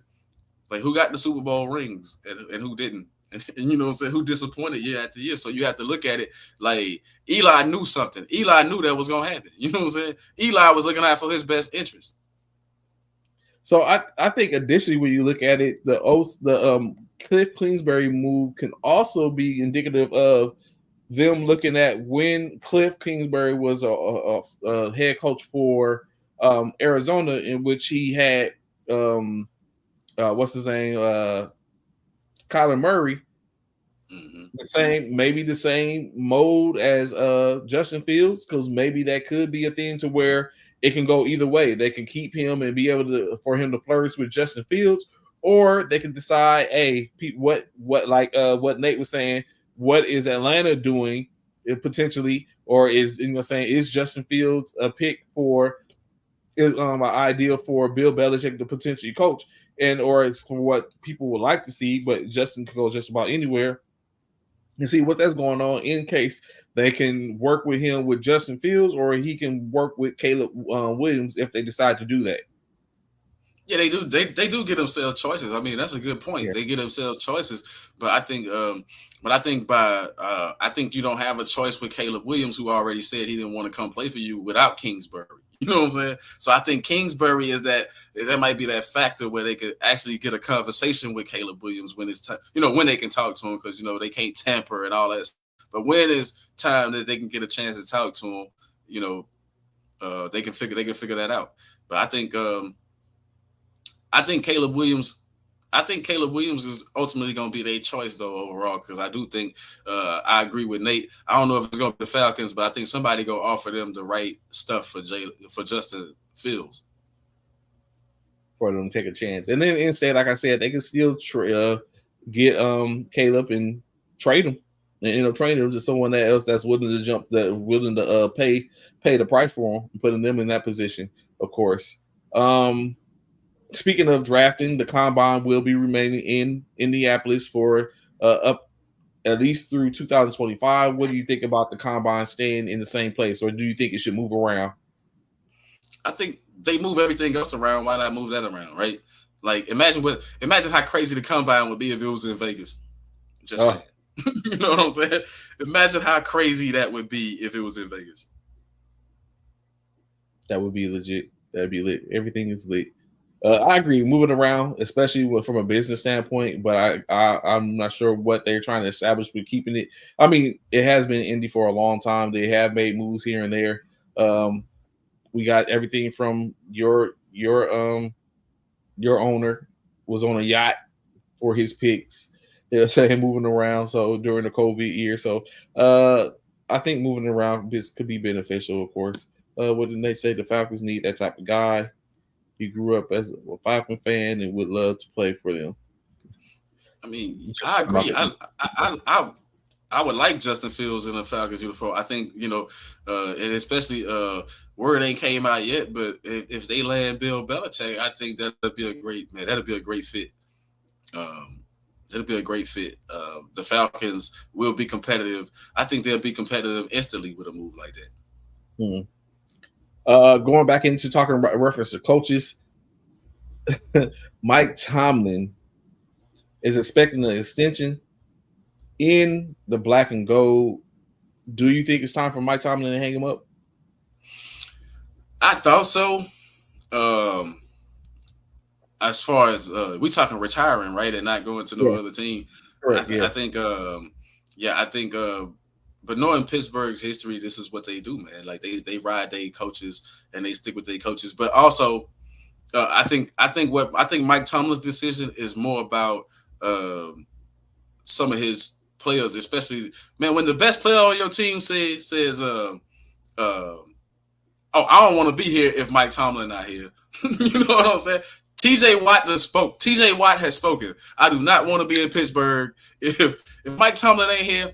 Like who got the Super Bowl rings and who didn't? And you know what I'm saying, who disappointed year after year. So you have to look at it like Eli knew something. Eli knew that was gonna happen. You know what I'm saying? Eli was looking out for his best interest. So I think additionally, when you look at it, the Cliff Kingsbury move can also be indicative of them looking at when Cliff Kingsbury was a head coach for Arizona, in which he had what's his name, Kyler Murray. The same mode as Justin Fields, because maybe that could be a thing to where it can go either way. They can keep him and be able for him to flourish with Justin Fields, or they can decide, hey, what Nate was saying, what is Atlanta doing potentially, or is is Justin Fields a pick for an ideal for Bill Belichick to potentially coach, or it's for what people would like to see, but Justin can go just about anywhere. And see what that's going on in case they can work with him with Justin Fields, or he can work with Caleb Williams if they decide to do that. Yeah, they do. They do give themselves choices. I mean, that's a good point. Yeah. They give themselves choices, but I think you don't have a choice with Caleb Williams, who already said he didn't want to come play for you without Kingsbury. You know what I'm saying? So I think Kingsbury is that might be that factor where they could actually get a conversation with Caleb Williams when it's time, when they can talk to him, because they can't tamper and all that. But when it's time that they can get a chance to talk to him, they can figure that out. But I think Caleb Williams is ultimately going to be their choice, though, overall, because I do think I agree with Nate. I don't know if it's going to be the Falcons, but I think somebody going to offer them the right stuff for Justin Fields. For them to take a chance. And then instead, like I said, they can still get Caleb and trade him. And, train him to someone else that's willing to pay the price for him, and putting them in that position, of course. Speaking of drafting, the combine will be remaining in Indianapolis for at least through 2025. What do you think about the combine staying in the same place, or do you think it should move around? I think they move everything else around. Why not move that around, right? Like imagine how crazy the combine would be if it was in Vegas. Just saying. You know what I'm saying? Imagine how crazy that would be if it was in Vegas. That would be legit. That'd be lit. Everything is lit. I agree. Moving around, especially from a business standpoint, but I'm not sure what they're trying to establish with keeping it. I mean, it has been indie for a long time. They have made moves here and there. We got everything from your owner was on a yacht for his picks. They're saying moving around. So during the COVID year, so I think moving around this could be beneficial, of course. What did they say? The Falcons need that type of guy. He grew up as a Falcon fan and would love to play for them. I mean, I agree. I would like Justin Fields in a Falcons uniform. I think, and especially word ain't came out yet, but if they land Bill Belichick, I think that'd be a great fit. That'd be a great fit. The Falcons will be competitive. I think they'll be competitive instantly with a move like that. Going back into talking about reference to coaches, Mike Tomlin is expecting an extension in the black and gold. Do you think it's time for Mike Tomlin to hang him up? I thought so. As far as we talking retiring, right, and not going to no other team. Correct, I think, but knowing Pittsburgh's history, this is what they do, man. Like they ride their coaches and they stick with their coaches. But also, I think Mike Tomlin's decision is more about some of his players, especially, man, when the best player on your team says oh, I don't want to be here if Mike Tomlin not here. You know what I'm saying? TJ Watt spoke. TJ Watt has spoken. I do not want to be in Pittsburgh if Mike Tomlin ain't here.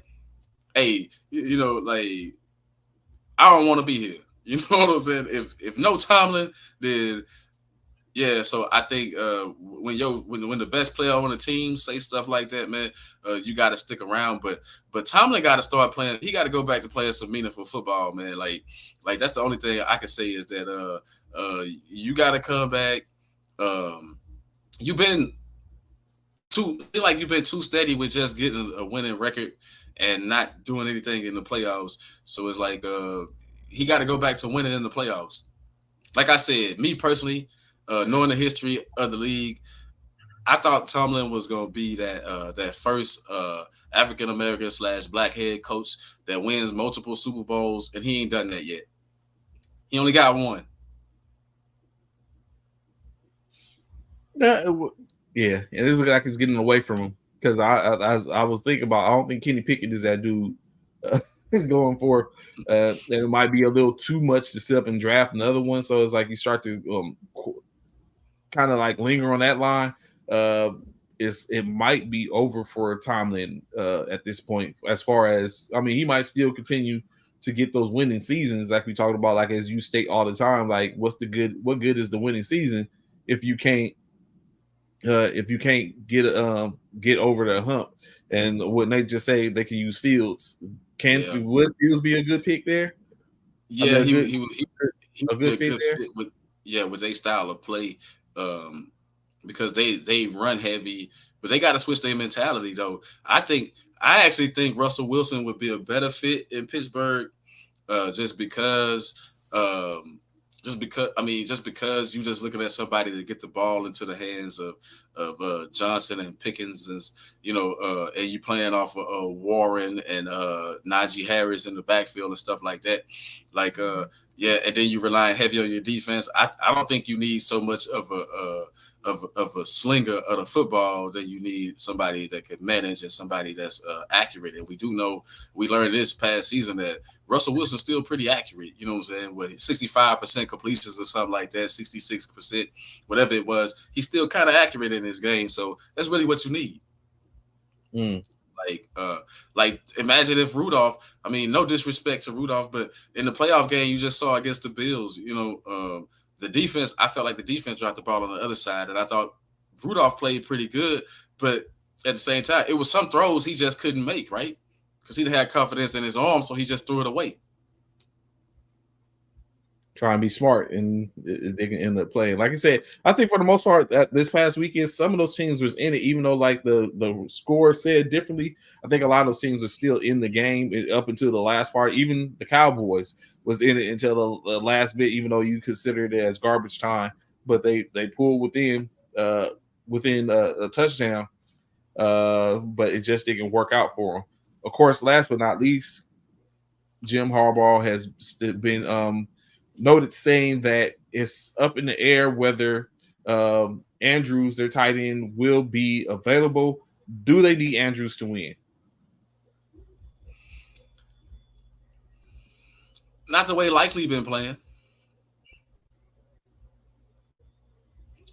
Hey, I don't want to be here. You know what I'm saying? If no Tomlin, then yeah. So I think when the best player on the team say stuff like that, man, you got to stick around. But Tomlin got to start playing. He got to go back to playing some meaningful football, man. Like that's the only thing I can say is that you got to come back. You've been too steady with just getting a winning record and not doing anything in the playoffs. So it's like he got to go back to winning in the playoffs. Like I said, me personally, knowing the history of the league, I thought Tomlin was going to be that first African American / black head coach that wins multiple Super Bowls, and he ain't done that yet. He only got one. Yeah, and this looks like it's getting away from him because I was thinking about, I don't think Kenny Pickett is that dude going for. It might be a little too much to sit up and draft another one. So it's like you start to kind of like linger on that line. It might be over for Tomlin at this point. As far as, I mean, he might still continue to get those winning seasons, like we talked about, like as you state all the time. Like, what good is the winning season if you can't get over the hump? And wouldn't they just say they can use Fields? Would Fields be a good pick there? Yeah, he would be a good fit with their style of play, because they run heavy, but they got to switch their mentality though. I actually think Russell Wilson would be a better fit in Pittsburgh, just because you just looking at somebody to get the ball into the hands of Johnson and Pickens, and you playing off of Warren and Najee Harris in the backfield and stuff like that. And then you relying heavy on your defense. I don't think you need so much of a slinger of the football that you need somebody that can manage and somebody that's accurate. And we do know, we learned this past season that Russell Wilson's still pretty accurate. You know what I'm saying? With 65% completions or something like that, 66%, whatever it was, he's still kind of accurate in his game. So that's really what you need. Like imagine if Rudolph, I mean, no disrespect to Rudolph, but in the playoff game you just saw against the Bills, the defense, I felt like the defense dropped the ball on the other side, and I thought Rudolph played pretty good, but at the same time, it was some throws he just couldn't make, right? Because he didn't have confidence in his arm, so he just threw it away. Try and be smart, and they can end up playing. Like I said, I think for the most part that this past weekend, some of those teams was in it, even though like the score said differently. I think a lot of those teams are still in the game up until the last part. Even the Cowboys was in it until the last bit, even though you consider it as garbage time. But they pulled within a touchdown, but it just didn't work out for them. Of course, last but not least, Jim Harbaugh has been noted saying that it's up in the air whether Andrews, their tight end, will be available. Do they need Andrews to win? Not the way Likely been playing.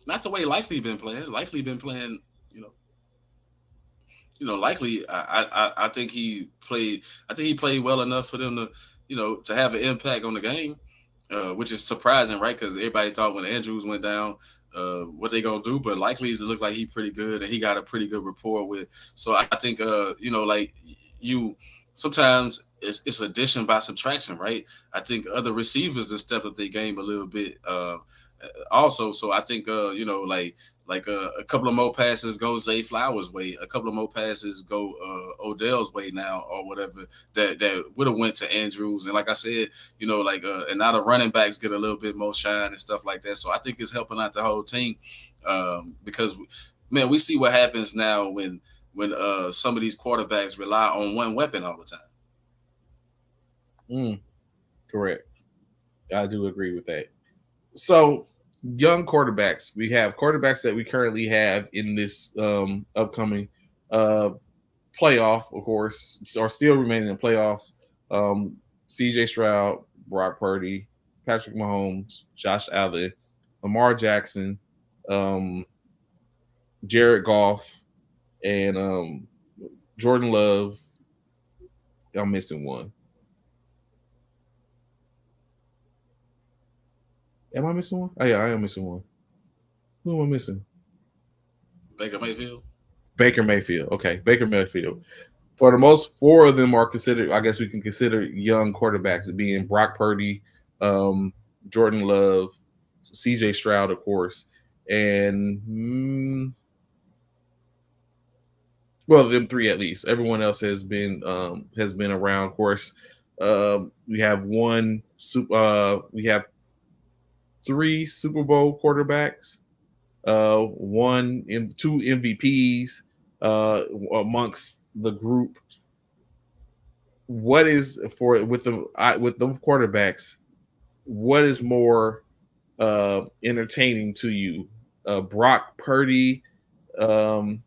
Not the way Likely been playing. Likely been playing, Likely. I think he played. I think he played well enough for them to have an impact on the game, which is surprising, right? Because everybody thought when Andrews went down, what they gonna do? But Likely to look like he pretty good, and he got a pretty good rapport with. So I think, like you. Sometimes it's addition by subtraction, right? I think other receivers have stepped up their game a little bit, also. So I think, a couple of more passes go Zay Flowers' way, a couple of more passes go Odell's way now, or whatever that would have went to Andrews. And like I said, and now the running backs get a little bit more shine and stuff like that. So I think it's helping out the whole team, because man, we see what happens now when some of these quarterbacks rely on one weapon all the time. Correct. I do agree with that. So, young quarterbacks. We have quarterbacks that we currently have in this upcoming playoff, of course, are still remaining in playoffs. CJ Stroud, Brock Purdy, Patrick Mahomes, Josh Allen, Lamar Jackson, Jared Goff, and Jordan Love. I'm missing one. Am I missing one? Oh, yeah, I am missing one. Who am I missing? Baker Mayfield. Baker Mayfield. Okay, Baker Mayfield. For the most, 4 of them are considered, I guess we can consider young quarterbacks, being Brock Purdy, Jordan Love, CJ Stroud, of course, and them 3 at least. Everyone else has been around. Of course, we have we have 3 Super Bowl quarterbacks, 2 MVPs amongst the group. What is with the quarterbacks? What is more entertaining to you? Brock Purdy and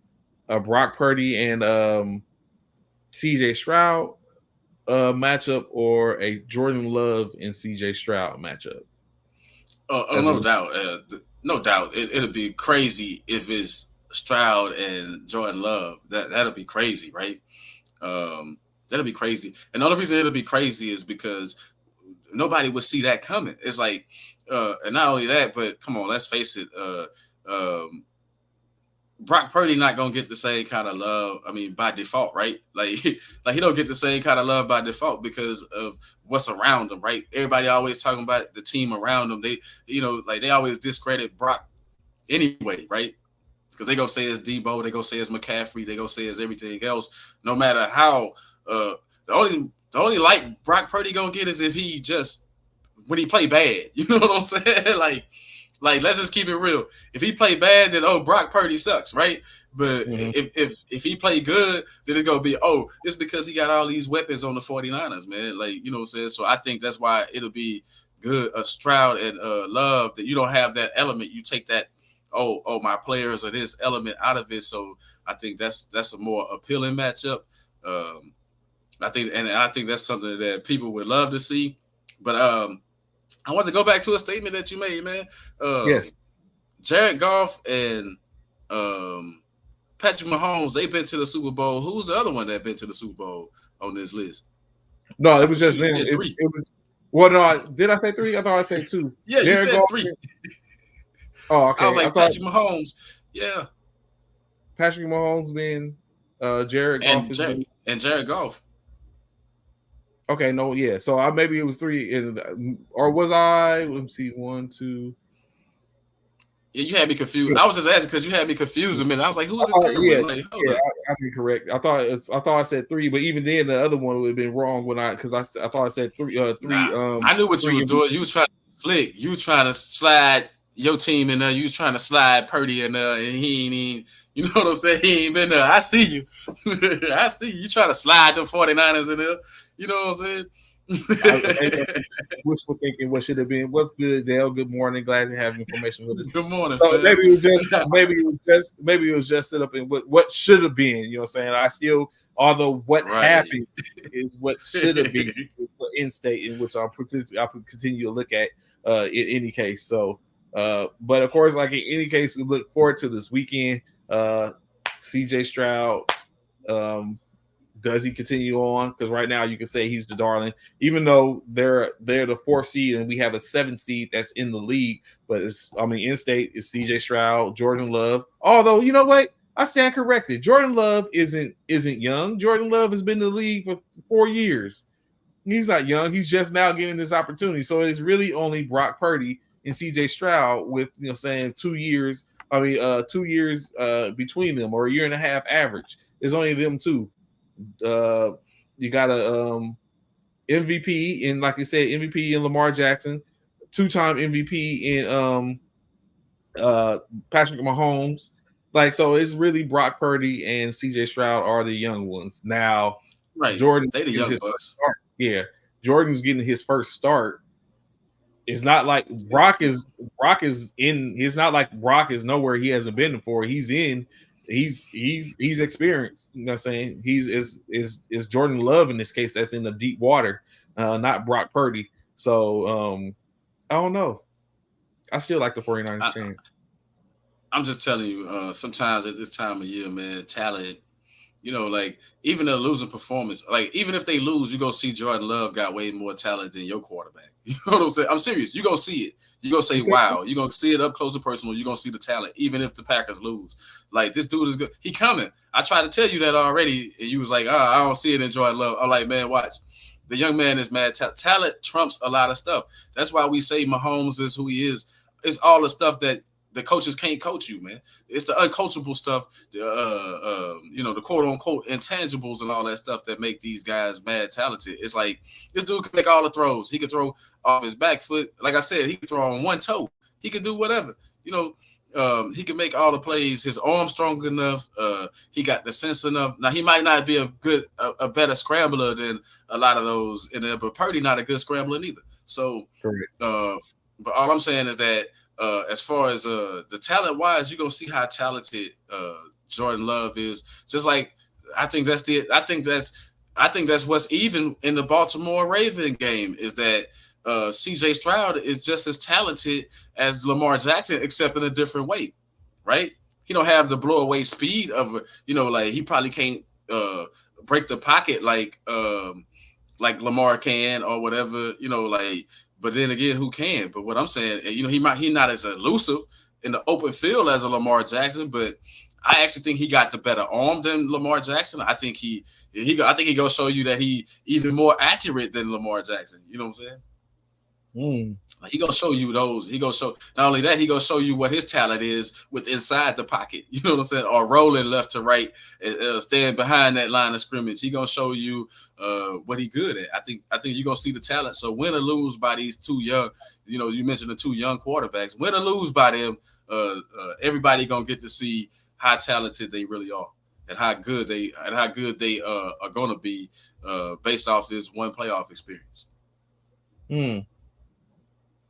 CJ Stroud matchup, or a Jordan Love and CJ Stroud matchup? No doubt. No doubt. It'll be crazy if it's Stroud and Jordan Love. That'll be crazy, right? That'll be crazy. And the only reason it'll be crazy is because nobody would see that coming. It's like, and not only that, but come on, let's face it. Brock Purdy not gonna get the same kind of love. I mean, by default, right? Like he don't get the same kind of love by default because of what's around him, right? Everybody always talking about the team around him. They, they always discredit Brock anyway, right? Because they gonna say it's Debo, they gonna say it's McCaffrey, they gonna say it's everything else. No matter how, the only like Brock Purdy gonna get is if he just when he play bad. You know what I'm saying? Like, let's just keep it real. If he play bad, then Brock Purdy sucks, right? But if he play good, then it's gonna be it's because he got all these weapons on the 49ers, man. Like, you know what I'm saying? So I think that's why it'll be good. Stroud and Love, that you don't have that element. You take that my players are this element out of it. So I think that's a more appealing matchup. I think that's something that people would love to see. But I want to go back to a statement that you made, man. Yes. Jared Goff and Patrick Mahomes, they've been to the Super Bowl. Who's the other one that been to the Super Bowl on this list? No, it was just them. It was. Well, no, did I say 3? I thought I said 2. Yeah, Jared you said Goff 3. Oh, okay. I was like, Patrick Mahomes. Yeah. Patrick Mahomes been Jared Goff has been Jared Goff. Okay, no, yeah. So maybe it was 3, or was I? Let me see, 1, 2. Yeah, you had me confused. Yeah. I was just asking because you had me confused a minute. I was like, "Who was the third one? Like, I'd be correct. I thought I said 3, but even then, the other one would have been wrong because I thought I said 3. I knew what you was doing. You was trying to flick. You was trying to slide your team in there. You was trying to slide Purdy in there, and he ain't even. You know what I'm saying? He ain't been there. I see you. I see you. You trying to slide the 49ers in there. You know what I'm saying? Wishful thinking. What should have been? What's good, Dale? Good morning. Glad to have information with us. Good morning, so fam. maybe it was just set up in what should have been. You know what I'm saying? Although what happened is what should have been in state, in which I'll continue to look at in any case. So, but of course, like in any case, we look forward to this weekend. CJ Stroud. Does he continue on? Because right now you can say he's the darling, even though they're the 4th seed and we have a 7th seed that's in the league. But in state is CJ Stroud, Jordan Love. Although you know what, I stand corrected. Jordan Love isn't young. Jordan Love has been in the league for 4 years. He's not young. He's just now getting this opportunity. So it's really only Brock Purdy and CJ Stroud with 2 years. 2 years between them, or a year and a half average. It's only them two. You got a MVP in, like you said, MVP in Lamar Jackson, 2-time MVP in Patrick Mahomes. So it's really Brock Purdy and CJ Stroud are the young ones. Now, right. Jordan, they the young bucks. Yeah. Jordan's getting his first start. It's not like Brock is in. It's not like Brock is nowhere he hasn't been before. He's in. He's experienced. You know what I'm saying? He's is Jordan Love in this case that's in the deep water, not Brock Purdy. So I don't know. I still like the 49ers fans. I'm just telling you, sometimes at this time of year, man, talent, like even a losing performance, like even if they lose, you go see Jordan Love got way more talent than your quarterback. You know what I'm saying? I'm serious. You're going to see it. You're going to say, wow. You're going to see it up close and personal. You're going to see the talent, even if the Packers lose. Like, this dude is good. He coming. I tried to tell you that already, and you was like, I don't see it in Jordan Love. I'm like, man, watch. The young man is mad. Talent trumps a lot of stuff. That's why we say Mahomes is who he is. It's all the stuff that the coaches can't coach you, man. It's the uncoachable stuff, the quote-unquote intangibles and all that stuff that make these guys mad talented. It's like this dude can make all the throws. He can throw off his back foot. Like I said, he can throw on one toe. He can do whatever. He can make all the plays. His arm's strong enough. He got the sense enough. Now, he might not be a better scrambler than a lot of those in there, but Purdy not a good scrambler neither. So, but all I'm saying is that as far as the talent wise, you're gonna see how talented Jordan Love is. Just like I think that's what's even in the Baltimore Raven game is that CJ Stroud is just as talented as Lamar Jackson, except in a different way, right? He don't have the blow away speed of like he probably can't break the pocket like Lamar can or whatever, But then again, who can? But what I'm saying, he not as elusive in the open field as a Lamar Jackson, but I actually think he got the better arm than Lamar Jackson. I think he gonna show you that he even more accurate than Lamar Jackson. You know what I'm saying? He gonna show you those. He gonna show not only that, he gonna show you what his talent is with inside the pocket. You know what I'm saying? Or rolling left to right, staying behind that line of scrimmage. He gonna show you what he good at. I think you're gonna see the talent. So win or lose by these two young, you mentioned the two young quarterbacks. Win or lose by them, everybody gonna get to see how talented they really are and how good they are gonna be based off this one playoff experience.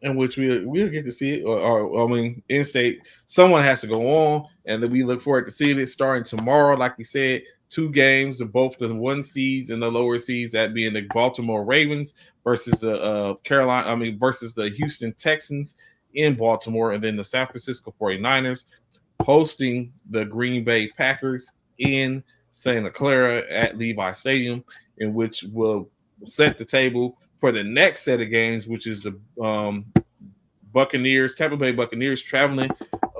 In which we'll get to see it, or in state, someone has to go on, and then we look forward to seeing it starting tomorrow. Like you said, 2 games, both the 1 seeds and the lower seeds, that being the Baltimore Ravens versus the versus the Houston Texans in Baltimore, and then the San Francisco 49ers hosting the Green Bay Packers in Santa Clara at Levi Stadium, in which will set the table for the next set of games, which is the Tampa Bay Buccaneers traveling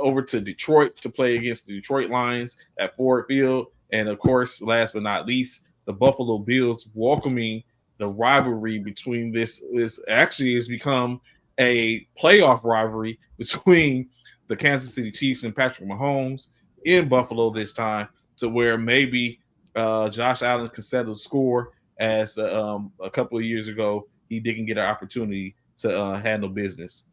over to Detroit to play against the Detroit Lions at Ford Field. And of course, last but not least, the Buffalo Bills welcoming the rivalry between this actually has become a playoff rivalry between the Kansas City Chiefs and Patrick Mahomes in Buffalo this time, to where maybe Josh Allen can settle the score, as a couple of years ago he didn't get an opportunity to handle business.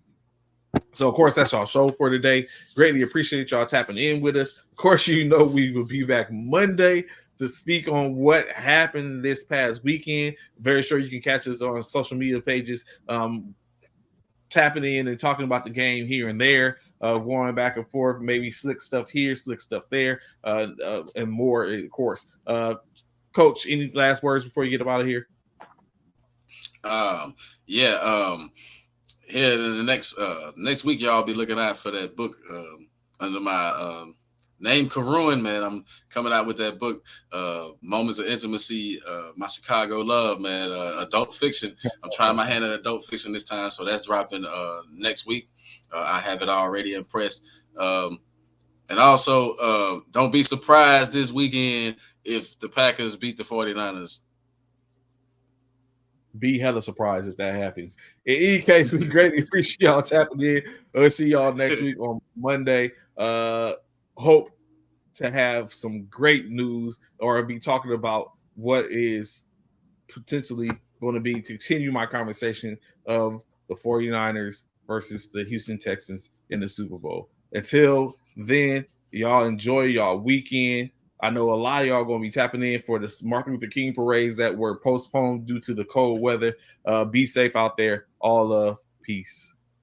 So, of course, that's our show for today. Greatly appreciate y'all tapping in with us. Of course, we will be back Monday to speak on what happened this past weekend. Very sure you can catch us on social media pages, tapping in and talking about the game here and there, going back and forth, maybe slick stuff here, slick stuff there, and more, of course. Coach, any last words before you get up out of here? Here in the next week, y'all be looking out for that book under my name, Karun, man. I'm coming out with that book, Moments of Intimacy, My Chicago Love, man. Adult fiction. I'm trying my hand at adult fiction this time, so that's dropping next week. I have it already in press. And also, don't be surprised this weekend if the Packers beat the 49ers. Be hella surprised if that happens. In any case, we greatly appreciate y'all tapping in. We'll see y'all next week on Monday. Hope to have some great news, or be talking about what is potentially going to be, continue my conversation of the 49ers versus the Houston Texans in the Super Bowl. Until then, y'all enjoy y'all weekend. I know a lot of y'all going to be tapping in for the Martin Luther King parades that were postponed due to the cold weather. Be safe out there. All love. Peace.